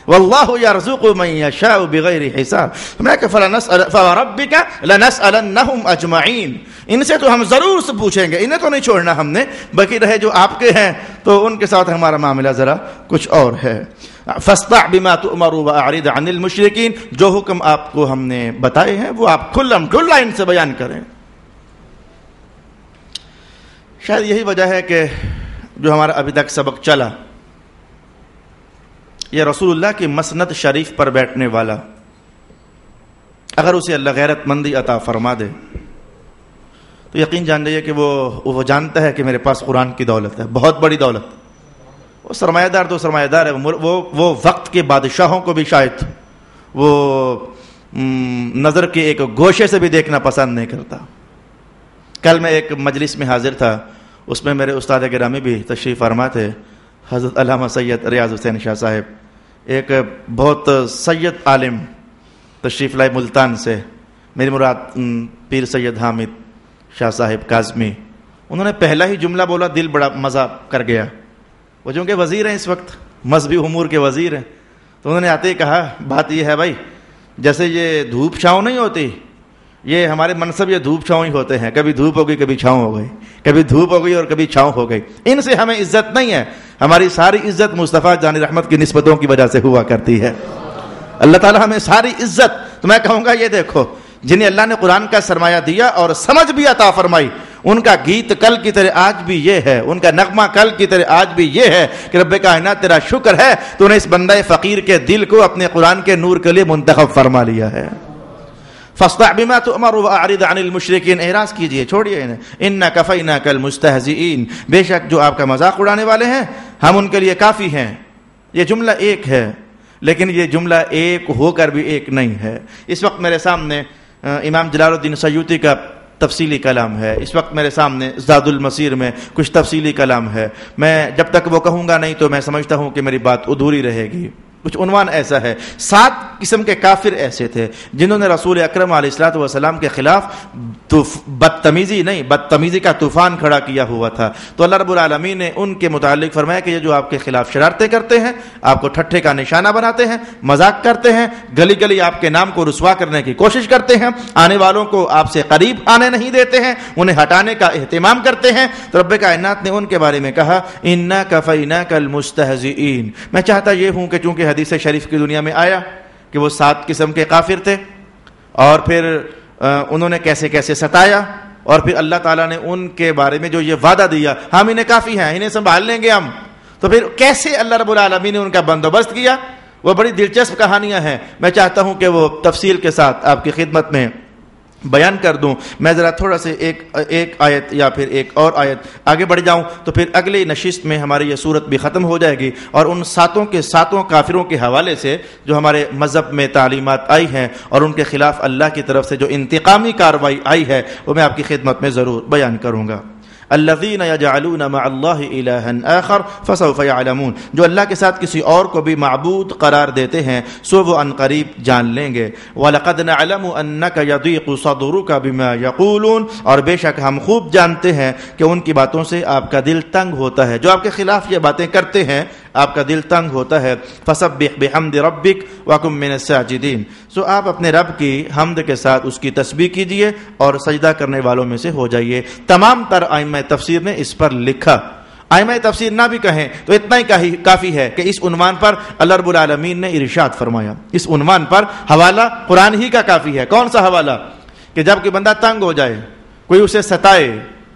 واللہ یرزق من یشاء بغیر حساب. میں کہ فوربک لنسألنہم اجمعین. ان سے تو ہم ضرور سے پوچھیں گے، انہیں تو نہیں چھوڑنا ہم نے. باقی رہے جو آپ کے ہیں تو ان کے ساتھ ہمارا معاملہ ذرا کچھ اور ہے. فاصدع بما تؤمر واعرض عن المشرکین. جو حکم آپ کو ہم نے بتائے ہیں وہ آپ کھلم کھلا ان سے بیان کریں. شاید یہی وجہ ہے کہ جو ہمارا ابھی تک سبق چلا، یہ رسول اللہ کی مسند شریف پر بیٹھنے والا، اگر اسے اللہ غیرت مندی عطا فرما دے تو یقین جان لیجیے کہ وہ جانتا ہے کہ میرے پاس قرآن کی دولت ہے، بہت بڑی دولت۔ وہ سرمایہ دار تو سرمایہ دار ہے، وہ وقت کے بادشاہوں کو بھی شاید وہ نظر کے ایک گوشے سے بھی دیکھنا پسند نہیں کرتا۔ کل میں ایک مجلس میں حاضر تھا، اس میں میرے استاد گرامی بھی تشریف فرما تھے، حضرت علامہ سید ریاض حسین شاہ صاحب، ایک بہت سید عالم تشریف لائے ملتان سے، میری مراد پیر سید حامد شاہ صاحب کاظمی۔ انہوں نے پہلا ہی جملہ بولا، دل بڑا مزہ کر گیا۔ وہ چونکہ وزیر ہیں اس وقت، مذہبی امور کے وزیر ہیں، تو انہوں نے آتے ہی کہا بات یہ ہے بھائی، جیسے یہ دھوپ چھاؤں نہیں ہوتی، یہ ہمارے منصب یہ دھوپ چھاؤں ہی ہوتے ہیں، کبھی دھوپ ہو گئی کبھی چھاؤں ہو گئی، کبھی دھوپ ہو گئی اور کبھی چھاؤں ہو گئی، ان سے ہمیں عزت نہیں ہے، ہماری ساری عزت مصطفیٰ جان رحمت کی نسبتوں کی وجہ سے ہوا کرتی ہے۔ اللہ تعالیٰ ہمیں ساری عزت، تو میں کہوں گا یہ دیکھو، جنہیں اللہ نے قرآن کا سرمایہ دیا اور سمجھ بھی عطا فرمائی، ان کا گیت کل کی طرح آج بھی یہ ہے، ان کا نغمہ کل کی طرح آج بھی یہ ہے کہ رب کائنات تیرا شکر ہے تو نے اس بندہ فقیر کے دل کو اپنے قرآن کے نور کے لیے منتخب فرما لیا ہے۔ فاصدع بما تؤمر واعرض عن المشرکین، اعراض کیجئے، چھوڑیے انہیں، انا کفیناک المستہزئین، بے شک جو آپ کا مذاق اڑانے والے ہیں ہم ان کے لیے کافی ہیں۔ یہ جملہ ایک ہے، لیکن یہ جملہ ایک ہو کر بھی ایک نہیں ہے۔ اس وقت میرے سامنے امام جلال الدین سیوطی کا تفصیلی کلام ہے، اس وقت میرے سامنے زاد المسیر میں کچھ تفصیلی کلام ہے، میں جب تک وہ کہوں گا نہیں تو میں سمجھتا ہوں کہ میری بات ادھوری رہے گی۔ کچھ عنوان ایسا ہے، 7 قسم کے کافر ایسے تھے جنہوں نے رسول اکرم علیہ الصلوۃ والسلام کے خلاف بدتمیزی کا طوفان کھڑا کیا ہوا تھا، تو اللہ رب العالمین نے ان کے متعلق فرمایا کہ یہ جو آپ کے خلاف شرارتیں کرتے ہیں، آپ کو ٹھٹھے کا نشانہ بناتے ہیں، مذاق کرتے ہیں، گلی گلی آپ کے نام کو رسوا کرنے کی کوشش کرتے ہیں، آنے والوں کو آپ سے قریب آنے نہیں دیتے ہیں، انہیں ہٹانے کا اہتمام کرتے ہیں، تو رب کائنات نے ان کے بارے میں کہا انا کفیناک المستہزئین۔ میں چاہتا یہ ہوں کہ چونکہ حدیث شریف کی دنیا میں آیا کہ وہ 7 قسم کے کافر تھے، اور پھر انہوں نے کیسے کیسے ستایا، اور پھر اللہ تعالیٰ نے ان کے بارے میں جو یہ وعدہ دیا ہم انہیں کافی ہیں، انہیں سنبھال لیں گے ہم، تو پھر کیسے اللہ رب العالمین نے ان کا بندوبست کیا، وہ بڑی دلچسپ کہانیاں ہیں۔ میں چاہتا ہوں کہ وہ تفصیل کے ساتھ آپ کی خدمت میں بیان کر دوں۔ میں ذرا تھوڑا سے ایک آیت یا پھر ایک اور آیت آگے بڑھ جاؤں تو پھر اگلی نشست میں ہماری یہ صورت بھی ختم ہو جائے گی، اور ان 7 کے 7 کافروں کے حوالے سے جو ہمارے مذہب میں تعلیمات آئی ہیں اور ان کے خلاف اللہ کی طرف سے جو انتقامی کارروائی آئی ہے وہ میں آپ کی خدمت میں ضرور بیان کروں گا۔ الذین یجعلون مع اللہ الہا آخر فسوف یعلمون، جو اللہ کے ساتھ کسی اور کو بھی معبود قرار دیتے ہیں سو وہ ان قریب جان لیں گے۔ وَلَقَدْ نَعْلَمُ أَنَّكَ يَضِيقُ صَدْرُكَ بِمَا يَقُولُونَ، اور بے شک ہم خوب جانتے ہیں کہ ان کی باتوں سے آپ کا دل تنگ ہوتا ہے، جو آپ کے خلاف یہ باتیں کرتے ہیں آپ کا دل تنگ ہوتا ہے۔ فَسَبِّحْ بِحَمْدِ رَبِّكَ وَكُن مِّنَ السَّاجِدِينَ، سو آپ اپنے رب کی حمد کے ساتھ اس کی تسبیح کیجئے اور سجدہ کرنے والوں میں سے ہو جائیے۔ تمام تر ائمہ تفسیر نے اس پر لکھا، ائمہ تفسیر نہ بھی کہیں تو اتنا ہی کافی ہے کہ اس عنوان پر اللہ رب العالمین نے ارشاد فرمایا، اس عنوان پر حوالہ قرآن ہی کا کافی ہے۔ کون سا حوالہ؟ کہ جب کہ بندہ تنگ ہو جائے، کوئی اسے ستائے،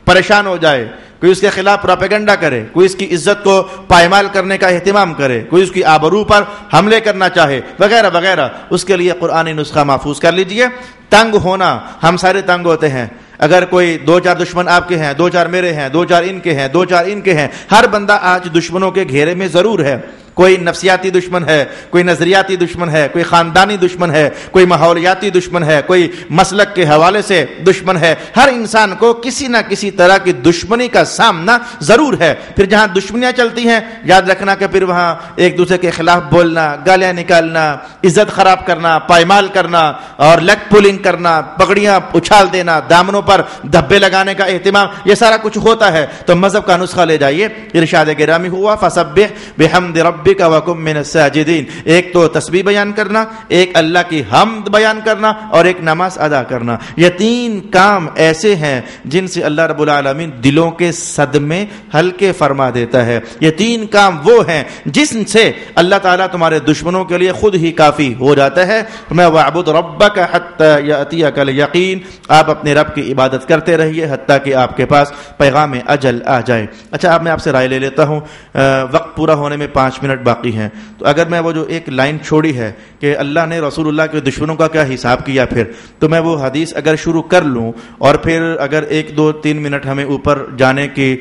پریشان ہو جائے، کوئی اس کے خلاف پروپیگنڈا کرے، کوئی اس کی عزت کو پائمال کرنے کا اہتمام کرے، کوئی اس کی آبرو پر حملے کرنا چاہے وغیرہ وغیرہ، اس کے لیے قرآنی نسخہ محفوظ کر لیجئے۔ تنگ ہونا، ہم سارے تنگ ہوتے ہیں، اگر کوئی 2-4 دشمن آپ کے ہیں، 2-4 میرے ہیں، 2-4 ان کے ہیں، 2-4 ان کے ہیں، ہر بندہ آج دشمنوں کے گھیرے میں ضرور ہے۔ کوئی نفسیاتی دشمن ہے، کوئی نظریاتی دشمن ہے، کوئی خاندانی دشمن ہے، کوئی ماحولیاتی دشمن ہے، کوئی مسلک کے حوالے سے دشمن ہے۔ ہر انسان کو کسی نہ کسی طرح کی دشمنی کا سامنا ضرور ہے۔ پھر جہاں دشمنیاں چلتی ہیں یاد رکھنا کہ پھر وہاں ایک دوسرے کے خلاف بولنا، گالیاں نکالنا، عزت خراب کرنا، پائمال کرنا اور لیگ پولنگ کرنا، پگڑیاں اچھال دینا، دامنوں پر دھبے لگانے کا اہتمام، یہ سارا کچھ ہوتا ہے۔ تو مذہب کا نسخہ لے جائیے، ارشاد گرامی ہوا فسبح بحمد ربک ربک وکن من الساجدین، ایک تو تسبیح بیان کرنا، ایک اللہ کی حمد بیان کرنا، اور ایک نماز ادا کرنا۔ یہ تین کام ایسے ہیں جن سے اللہ رب العالمین دلوں کے صدمے ہلکے فرما دیتا ہے۔ یہ تین کام وہ ہیں جن سے اللہ تعالیٰ تمہارے دشمنوں کے لیے خود ہی کافی ہو جاتا ہے۔ تمہیں وَاعْبُدْ رَبَّكَ حَتَّى يَأْتِيَكَ الْيَقِينُ، آپ اپنے رب کی عبادت کرتے رہیے حتیٰ کہ آپ کے پاس پیغام اجل آ جائے۔ اچھا، اب میں آپ سے رائے لے لیتا ہوں، وقت پورا ہونے میں 5 منٹ باقی ہیں، تو اگر میں وہ جو ایک لائن چھوڑی ہے کہ اللہ نے رسول اللہ کے دشمنوں کا کیا حساب کیا، پھر تو میں وہ حدیث اگر شروع کر لوں اور پھر اگر 1 2 3 منٹ ہمیں اوپر جانے کی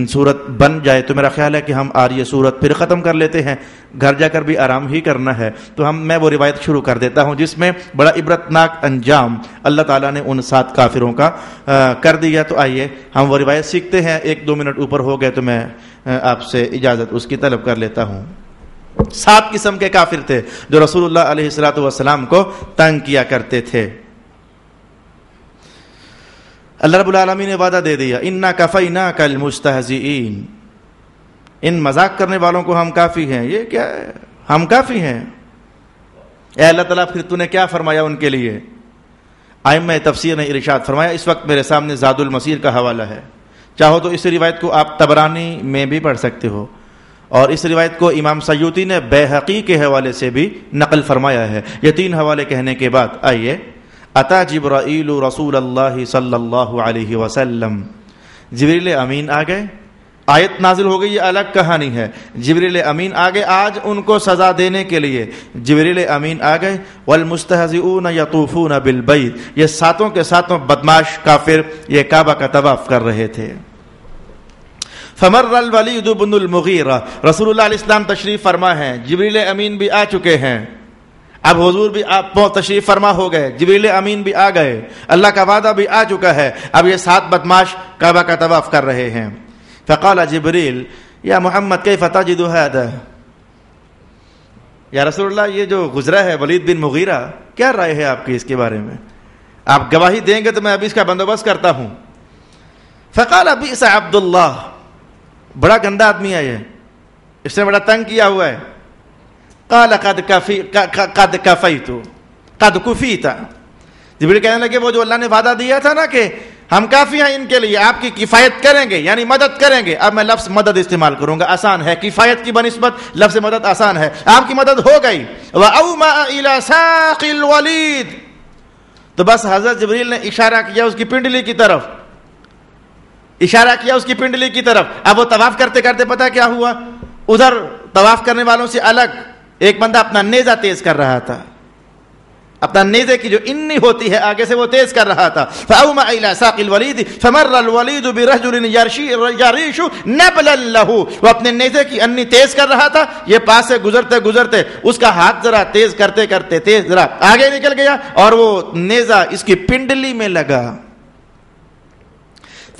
صورت بن جائے تو میرا خیال ہے کہ ہم آج یہ صورت پھر ختم کر لیتے ہیں، گھر جا کر بھی آرام ہی کرنا ہے۔ تو میں وہ روایت شروع کر دیتا ہوں جس میں بڑا عبرتناک انجام اللہ تعالیٰ نے ان 7 کافروں کا کر دیا۔ تو آئیے ہم وہ روایت سیکھتے ہیں۔ 1 2 منٹ اوپر ہو گئے تو میں آپ سے اجازت اس کی طلب کر لیتا ہوں۔ 7 قسم کے کافر تھے جو رسول اللہ علیہ الصلوۃ والسلام کو تنگ کیا کرتے تھے۔ اللہ رب العالمین نے وعدہ دے دیا، انا کفیناک المستہزئین، ان مذاق کرنے والوں کو ہم کافی ہیں۔ یہ کیا ہے؟ ہم کافی ہیں۔ اے اللہ تعالیٰ پھر تو نے کیا فرمایا ان کے لیے؟ ائمہ تفسیر نے ارشاد فرمایا، اس وقت میرے سامنے زاد المسیر کا حوالہ ہے، چاہو تو اس روایت کو آپ طبرانی میں بھی پڑھ سکتے ہو، اور اس روایت کو امام سیوطی نے بیہقی کے حوالے سے بھی نقل فرمایا ہے۔ یہ 3 حوالے کہنے کے بعد آئیے، اتا جبرائیل رسول اللہ صلی اللہ علیہ وسلم، جبریل امین آ گئے، آیت نازل ہو گئی، یہ الگ کہانی ہے۔ جبریل امین آ گئے آج ان کو سزا دینے کے لیے، جبریل امین آ گئے۔ والمستہزئون یطوفون بالبیت، یہ 7 کے 7 بدماش کافر یہ کعبہ کا طواف کر رہے تھے۔ فمر الولید بن المغیرہ، رسول اللہ علیہ السلام تشریف فرما ہیں، جبریل امین بھی آ چکے ہیں، اب حضور بھی آپ تشریف فرما ہو گئے، جبریل امین بھی آ گئے، اللہ کا وعدہ بھی آ چکا ہے، اب یہ 7 بدماش کعبہ کا طواف کر رہے ہیں۔ فقال جبریل یا محمد کیف تجد هذا، یا رسول اللہ یہ جو گزرا ہے ولید بن مغیرہ، کیا رائے ہے آپ کی اس کے بارے میں؟ آپ گواہی دیں گے تو میں ابھی اس کا بندوبست کرتا ہوں۔ فقال بئس عبد اللہ، بڑا گندا آدمی ہے یہ، اس نے بڑا تنگ کیا ہوا ہے۔ قال قد کفیت، قد کفیت، جبریل کہنے لگے وہ جو اللہ نے وعدہ دیا تھا نا کہ ہم کافی ہیں ان کے لیے، آپ کی کفایت کریں گے یعنی مدد کریں گے، اب میں لفظ مدد استعمال کروں گا، آسان ہے، کفایت کی بنسبت لفظ مدد آسان ہے، آپ کی مدد ہو گئی۔ وَأَوْمَأَ إِلَى سَاقِ الْوَلِيدِ، تو بس حضرت جبریل نے اشارہ کیا اس کی پنڈلی کی طرف، اشارہ کیا اس کی پنڈلی کی طرف۔ اب وہ طواف کرتے کرتے پتہ کیا ہوا، ادھر طواف کرنے والوں سے الگ ایک بندہ اپنا نیزہ تیز کر رہا تھا، اپنا نیزے کی جو انی ہوتی ہے آگے سے وہ تیز کر رہا تھا۔ فَأَوْمَأَ إِلَى سَاقِ الْوَلِيدِ فَمَرَّ الْوَلِيدُ بِرَجُلٍ يَرِيشُ نَبْلًا لَهُ، وہ اپنے نیزے کی انی تیز کر رہا تھا، یہ پاس سے گزرتے گزرتے اس کا ہاتھ ذرا تیز کرتے کرتے تیز ذرا آگے نکل گیا اور وہ نیزہ اس کی پنڈلی میں لگا۔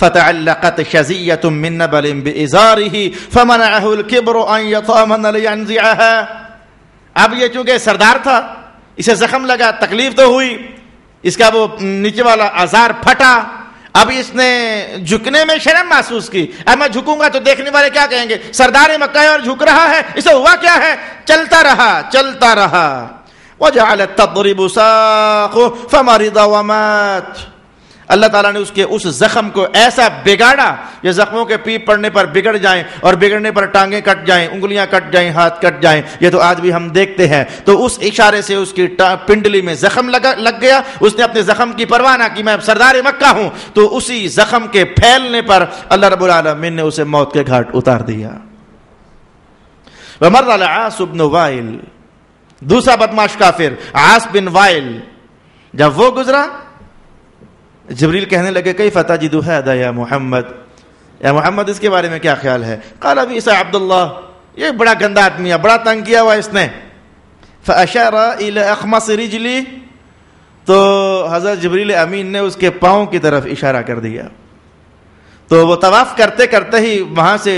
فَتَعَلَّقَتْ شَزِيَّةٌ مِّن نَبَلٍ بِإِزَارِهِ فَمَنَعَهُ الْكِبْرُ أَن يَطْأَمَنَ لِيَنزِعَهَا، اب یہ چونکہ سردار تھا، اسے زخم لگا، تکلیف تو ہوئی، اس کا وہ نیچے والا آزار پھٹا، اب اس نے جھکنے میں شرم محسوس کی، اب میں جھکوں گا تو دیکھنے والے کیا کہیں گے، سردار مکہ ہے اور جھک رہا ہے، اسے ہوا کیا ہے، چلتا رہا۔ وَجَعَلَتْ تَضْرِبُ سَاقُهُ فَمَرِضَ وَمَاتَ، اللہ تعالیٰ نے اس کے اس زخم کو ایسا بگاڑا، یہ زخموں کے پیپ پڑنے پر بگڑ جائیں اور بگڑنے پر ٹانگیں کٹ جائیں، انگلیاں کٹ جائیں، ہاتھ کٹ جائیں، یہ تو آج بھی ہم دیکھتے ہیں۔ تو اس اشارے سے اس کی پنڈلی میں زخم لگ گیا، اس نے اپنے زخم کی پرواہ نہ کی، میں سردار مکہ ہوں، تو اسی زخم کے پھیلنے پر اللہ رب العالمین نے اسے موت کے گھاٹ اتار دیا۔ ومر العاص بن وائل، دوسرا بدماش کافر عاص بن وائل، جب وہ گزرا جبریل کہنے لگے کیف تجد هذا یا محمد اس کے بارے میں کیا خیال ہے؟ قال بئس عبد اللہ، یہ بڑا گندا آدمی ہے، بڑا تنگ کیا ہوا اس نے۔ فاشار الى اخمص رجلی، تو حضرت جبریل امین نے اس کے پاؤں کی طرف اشارہ کر دیا، تو وہ طواف کرتے کرتے ہی وہاں سے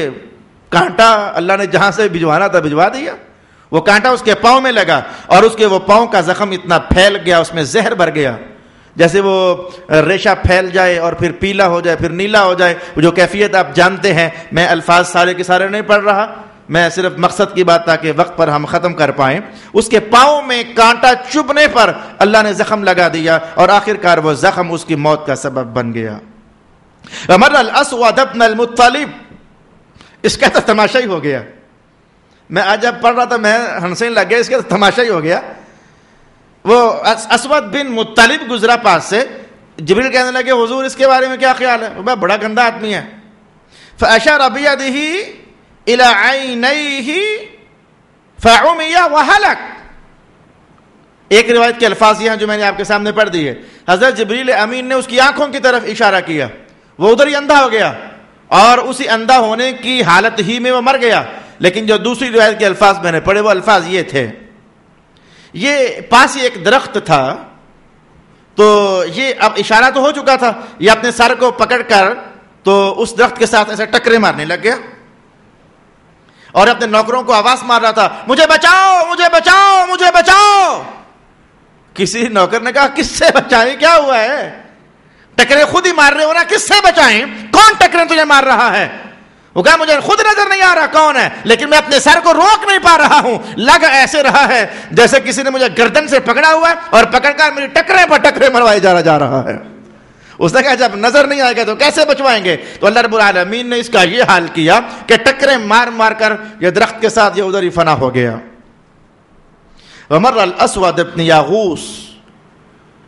کانٹا اللہ نے جہاں سے بھجوانا تھا بھجوا دیا، وہ کانٹا اس کے پاؤں میں لگا اور اس کے وہ پاؤں کا زخم اتنا پھیل گیا، اس میں زہر بھر گیا، جیسے وہ ریشہ پھیل جائے اور پھر پیلا ہو جائے پھر نیلا ہو جائے، جو کیفیت آپ جانتے ہیں، میں الفاظ سارے کے سارے نہیں پڑھ رہا، میں صرف مقصد کی بات تاکہ وقت پر ہم ختم کر پائیں. اس کے پاؤں میں کانٹا چبھنے پر اللہ نے زخم لگا دیا اور آخر کار وہ زخم اس کی موت کا سبب بن گیا. عمر الاسود ابن المطلب، اس کا تو تماشا ہی ہو گیا. میں آج جب پڑھ رہا تھا میں ہنسنے لگ گیا، اس کا تو تماشا ہی ہو گیا. وہ اسود بن مطلب گزرا پاس سے، جبریل کہنے لگے حضور اس کے بارے میں کیا خیال ہے؟ بڑا گندا آدمی ہے. فاشار بیدہ الی عینیہ فعمی وہلک. ایک روایت کے الفاظ یہاں جو میں نے آپ کے سامنے پڑھ دی ہے، حضرت جبریل امین نے اس کی آنکھوں کی طرف اشارہ کیا، وہ ادھر ہی اندھا ہو گیا اور اسی اندھا ہونے کی حالت ہی میں وہ مر گیا. لیکن جو دوسری روایت کے الفاظ میں نے پڑھے وہ الفاظ یہ تھے، یہ پاس ہی ایک درخت تھا، تو یہ اب اشارہ تو ہو چکا تھا، یہ اپنے سر کو پکڑ کر تو اس درخت کے ساتھ ایسے ٹکرے مارنے لگ گیا اور اپنے نوکروں کو آواز مار رہا تھا، مجھے بچاؤ مجھے بچاؤ مجھے بچاؤ. کسی نوکر نے کہا کس سے بچائیں، کیا ہوا ہے؟ ٹکرے خود ہی مار رہے ہو نا، کس سے بچائیں؟ کون ٹکرے تجھے مار رہا ہے؟ وہ کہا مجھے خود نظر نہیں آ رہا کون ہے، لیکن میں اپنے سر کو روک نہیں پا رہا ہوں. لگ ایسے رہا ہے جیسے کسی نے مجھے گردن سے پکڑا ہوا ہے اور پکڑ کر میری ٹکرے پر ٹکرے مروائے جا رہا ہے. اس نے کہا جب نظر نہیں آئے گا تو کیسے بچوائیں گے؟ تو اللہ رب العالمین نے اس کا یہ حال کیا کہ ٹکرے مار مار کر یہ درخت کے ساتھ یہ ادھر ہی فنا ہو گیا. ومر الاسود ابن یاغوس،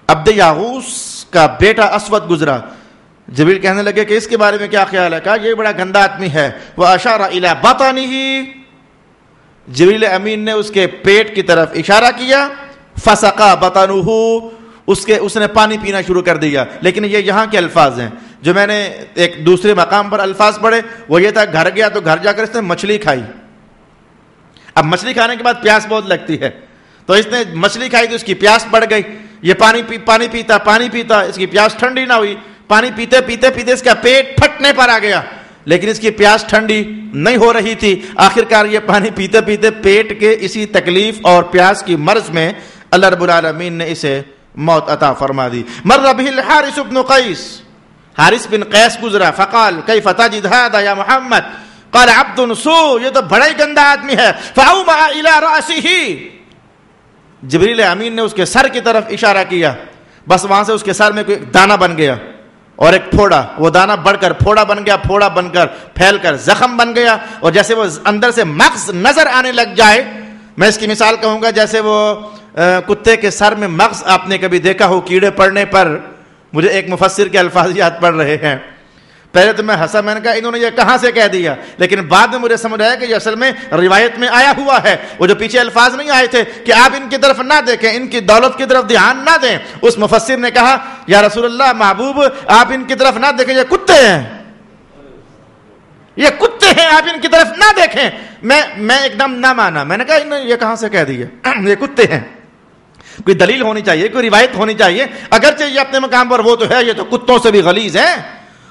عبد یاغوس کا بیٹا اسود گزرا. جبریل کہنے لگے کہ اس کے بارے میں کیا خیال ہے؟ کہا یہ بڑا گندا آدمی ہے. واشار الی بطنہ، جبریل امین نے اس کے پیٹ کی طرف اشارہ کیا. فسقا بطنہ، اس نے پانی پینا شروع کر دیا. لیکن یہ یہاں کے الفاظ ہیں جو میں نے ایک دوسرے مقام پر الفاظ پڑھے، وہ یہ تھا گھر گیا تو گھر جا کر اس نے مچھلی کھائی. اب مچھلی کھانے کے بعد پیاس بہت لگتی ہے، تو اس نے مچھلی کھائی تو اس کی پیاس بڑھ گئی. یہ پانی پیتا اس کی پیاس ٹھنڈی نہ ہوئی. پانی پیتے پیتے پیتے اس کا پیٹ پھٹنے پر آ گیا، لیکن اس کی پیاس ٹھنڈی نہیں ہو رہی تھی. آخر کار یہ پانی پیتے پیتے پیٹ کے اسی تکلیف اور پیاس کی مرض میں اللہ رب العالمین نے اسے موت عطا فرما دی. مر به الحارث بن قیس، حارث بن قیس گزرا. فقال کیف تجد هذا یا محمد؟ قال عبد سوء، یہ تو بڑا ہی گندا آدمی ہے. فاومأ الى رأسه، جبریل امین نے اس کے سر کی طرف اشارہ کیا. بس وہاں سے اس کے سر میں کوئی دانہ بن گیا اور ایک پھوڑا، وہ دانہ بڑھ کر پھوڑا بن گیا، پھوڑا بن کر پھیل کر زخم بن گیا. اور جیسے وہ اندر سے مغز نظر آنے لگ جائے، میں اس کی مثال کہوں گا جیسے وہ کتے کے سر میں مغز آپ نے کبھی دیکھا ہو کیڑے پڑنے پر. مجھے ایک مفسر کے الفاظ یاد پڑ رہے ہیں. پہلے تو میں ہنسا، میں نے کہا انہوں نے یہ کہاں سے کہہ دیا، لیکن بعد میں مجھے سمجھ آیا کہ یہ اصل میں روایت میں آیا ہوا ہے. وہ جو پیچھے الفاظ نہیں آئے تھے کہ آپ ان کی طرف نہ دیکھیں، ان کی دولت کی طرف دھیان نہ دیں، اس مفسر نے کہا یا رسول اللہ محبوب آپ ان کی طرف نہ دیکھیں، یہ کتے ہیں، یہ کتے ہیں، آپ ان کی طرف نہ دیکھیں. میں ایک دم نہ مانا، میں نے کہا انہوں نے یہ کہاں سے کہہ دیا، یہ کتے ہیں. کوئی دلیل ہونی چاہیے، کوئی روایت ہونی چاہیے. اگرچہ یہ اپنے مقام پر وہ تو ہے، یہ تو کتوں سے بھی غلیظ ہیں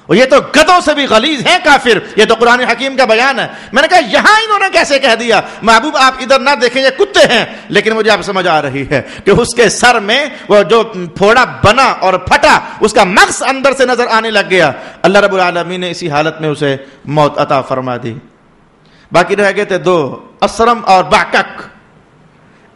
اور یہ تو گدوں سے بھی غلیظ ہیں کافر. یہ تو قرآن حکیم کا بیان ہے. میں نے کہا یہاں انہوں نے کیسے کہہ دیا؟ محبوب آپ ادھر نہ دیکھیں، یہ کتے ہیں. لیکن مجھے اب سمجھ آ رہی ہے کہ اس کے سر میں وہ جو پھوڑا بنا اور پھٹا، اس کا مغز اندر سے نظر آنے لگ گیا. اللہ رب العالمین نے اسی حالت میں اسے موت عطا فرما دی. باقی رہ گئے تھے دو، اسرم اور باکک.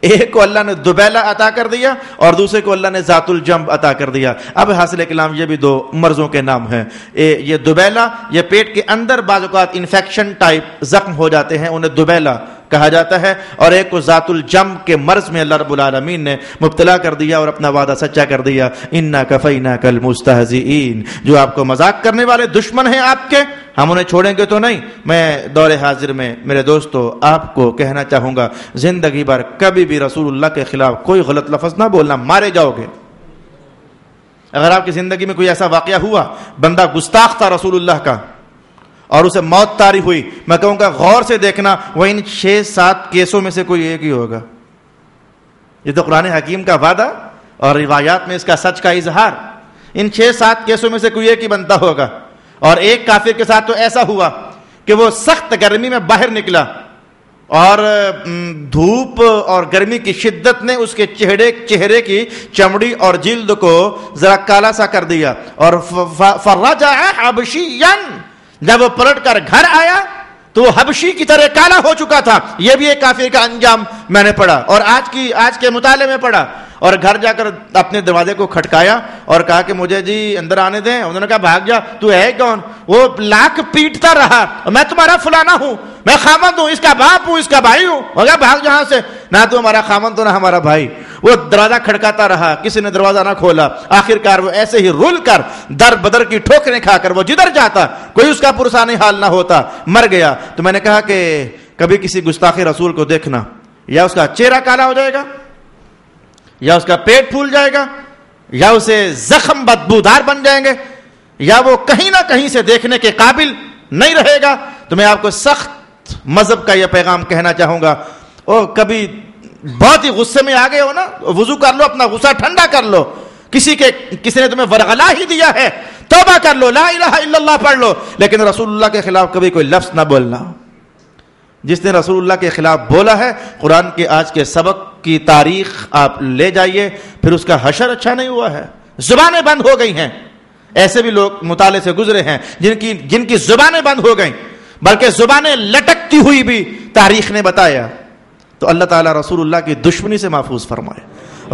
ایک کو اللہ نے دبیلا عطا کر دیا اور دوسرے کو اللہ نے ذات الجنب عطا کر دیا. اب حاصل کلام یہ بھی دو مرضوں کے نام ہیں. یہ دبیلا، یہ پیٹ کے اندر بعض اوقات انفیکشن ٹائپ زخم ہو جاتے ہیں، انہیں دبیلا کہا جاتا ہے. اور ایک کو ذات الجنب کے مرض میں اللہ رب العالمین نے مبتلا کر دیا اور اپنا وعدہ سچا کر دیا. انا کفیناک المستہزئین، جو آپ کو مذاق کرنے والے دشمن ہیں آپ کے، ہم انہیں چھوڑیں گے تو نہیں. میں دور حاضر میں میرے دوستو آپ کو کہنا چاہوں گا، زندگی بھر کبھی بھی رسول اللہ کے خلاف کوئی غلط لفظ نہ بولنا، مارے جاؤ گے. اگر آپ کی زندگی میں کوئی ایسا واقعہ ہوا، بندہ گستاخ تھا رسول اللہ کا اور اسے موت طاری ہوئی، میں کہوں گا غور سے دیکھنا، وہ ان 6-7 کیسوں میں سے کوئی ایک ہی ہوگا. یہ تو قرآن حکیم کا وعدہ اور روایات میں اس کا سچ کا اظہار. ان 6-7 کیسوں میں سے کوئی ایک ہی بنتا ہوگا. اور ایک کافر کے ساتھ تو ایسا ہوا کہ وہ سخت گرمی میں باہر نکلا اور دھوپ اور گرمی کی شدت نے اس کے چہرے کی چمڑی اور جلد کو ذرا کالا سا کر دیا. اور فرجع حبشیاً، جب وہ پلٹ کر گھر آیا تو وہ حبشی کی طرح کالا ہو چکا تھا. یہ بھی ایک کافر کا انجام میں نے پڑھا اور آج کے مطالعے میں پڑھا. اور گھر جا کر اپنے دروازے کو کھٹکایا اور کہا کہ مجھے جی اندر آنے دیں. انہوں نے کہا بھاگ جا, تو ہے کون؟ وہ لاکھ پیٹتا رہا, میں تمہارا فلانا ہوں, میں خامند ہوں, اس کا باپ ہوں, اس کا بھائی ہوں. ہو گیا بھاگ جہاں سے, نہ تو ہمارا خامند ہو نہ ہمارا بھائی. وہ دروازہ کھڑکاتا رہا, کسی نے دروازہ نہ کھولا. آخر کار وہ ایسے ہی رول کر در بدر کی ٹھوکریں کھا کر وہ جدھر جاتا کوئی اس کا پرسانی حال نہ ہوتا, مر گیا. تو میں نے کہا کہ کبھی کسی گستاخی رسول کو دیکھنا, یا اس کا چہرہ کالا ہو جائے گا, یا اس کا پیٹ پھول جائے گا, یا اسے زخم بدبودار بن جائیں گے, یا وہ کہیں نہ کہیں سے دیکھنے کے قابل نہیں رہے گا. تو میں آپ کو سخت مذہب کا یہ پیغام کہنا چاہوں گا. او کبھی بہت ہی غصے میں آ گئے ہو نا, وضو کر لو, اپنا غصہ ٹھنڈا کر لو. کسی نے تمہیں ورغلا ہی دیا ہے, توبہ کر لو, لا الہ الا اللہ پڑھ لو, لیکن رسول اللہ کے خلاف کبھی کوئی لفظ نہ بولنا. جس نے رسول اللہ کے خلاف بولا ہے, قرآن کے آج کے سبق کی تاریخ آپ لے جائیے, پھر اس کا حشر اچھا نہیں ہوا ہے. زبانیں بند ہو گئی ہیں. ایسے بھی لوگ مطالعے سے گزرے ہیں جن کی زبانیں بند ہو گئیں, بلکہ زبانیں لٹکتی ہوئی بھی تاریخ نے بتایا. تو اللہ تعالیٰ رسول اللہ کی دشمنی سے محفوظ فرمائے,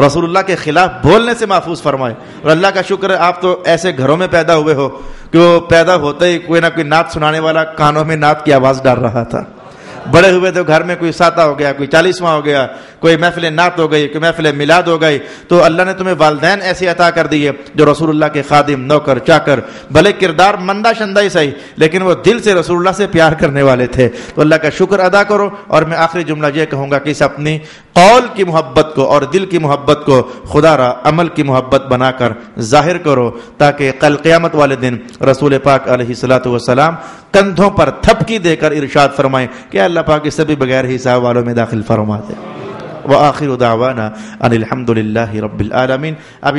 رسول اللہ کے خلاف بولنے سے محفوظ فرمائے. اور اللہ کا شکر ہے آپ تو ایسے گھروں میں پیدا ہوئے ہو کہ وہ پیدا ہوتے ہی کوئی نہ کوئی نعت سنانے والا کانوں میں نعت کی آواز ڈال رہا تھا. بڑے ہوئے تو گھر میں کوئی ساتہ ہو گیا, کوئی 40واں ہو گیا, کوئی محفل نعت ہو گئی, کوئی محفل میلاد ہو گئی. تو اللہ نے تمہیں والدین ایسے عطا کر دیے جو رسول اللہ کے خادم, نوکر, چاکر, بھلے کردار مندہ شندہ ہی صحیح, لیکن وہ دل سے رسول اللہ سے پیار کرنے والے تھے. تو اللہ کا شکر ادا کرو. اور میں آخری جملہ یہ کہوں گا کہ اس اپنی قول کی محبت کو اور دل کی محبت کو خدا را عمل کی محبت بنا کر ظاہر کرو, تاکہ کل قیامت والے دن رسول پاک علیہ الصلوۃ والسلام کندھوں پر تھپکی دے کر ارشاد فرمائیں کہ اللہ پاک اس سے بھی بغیر حساب والوں میں داخل فرما دے. وآخر دعوانا ان الحمد للہ رب العالمین. اب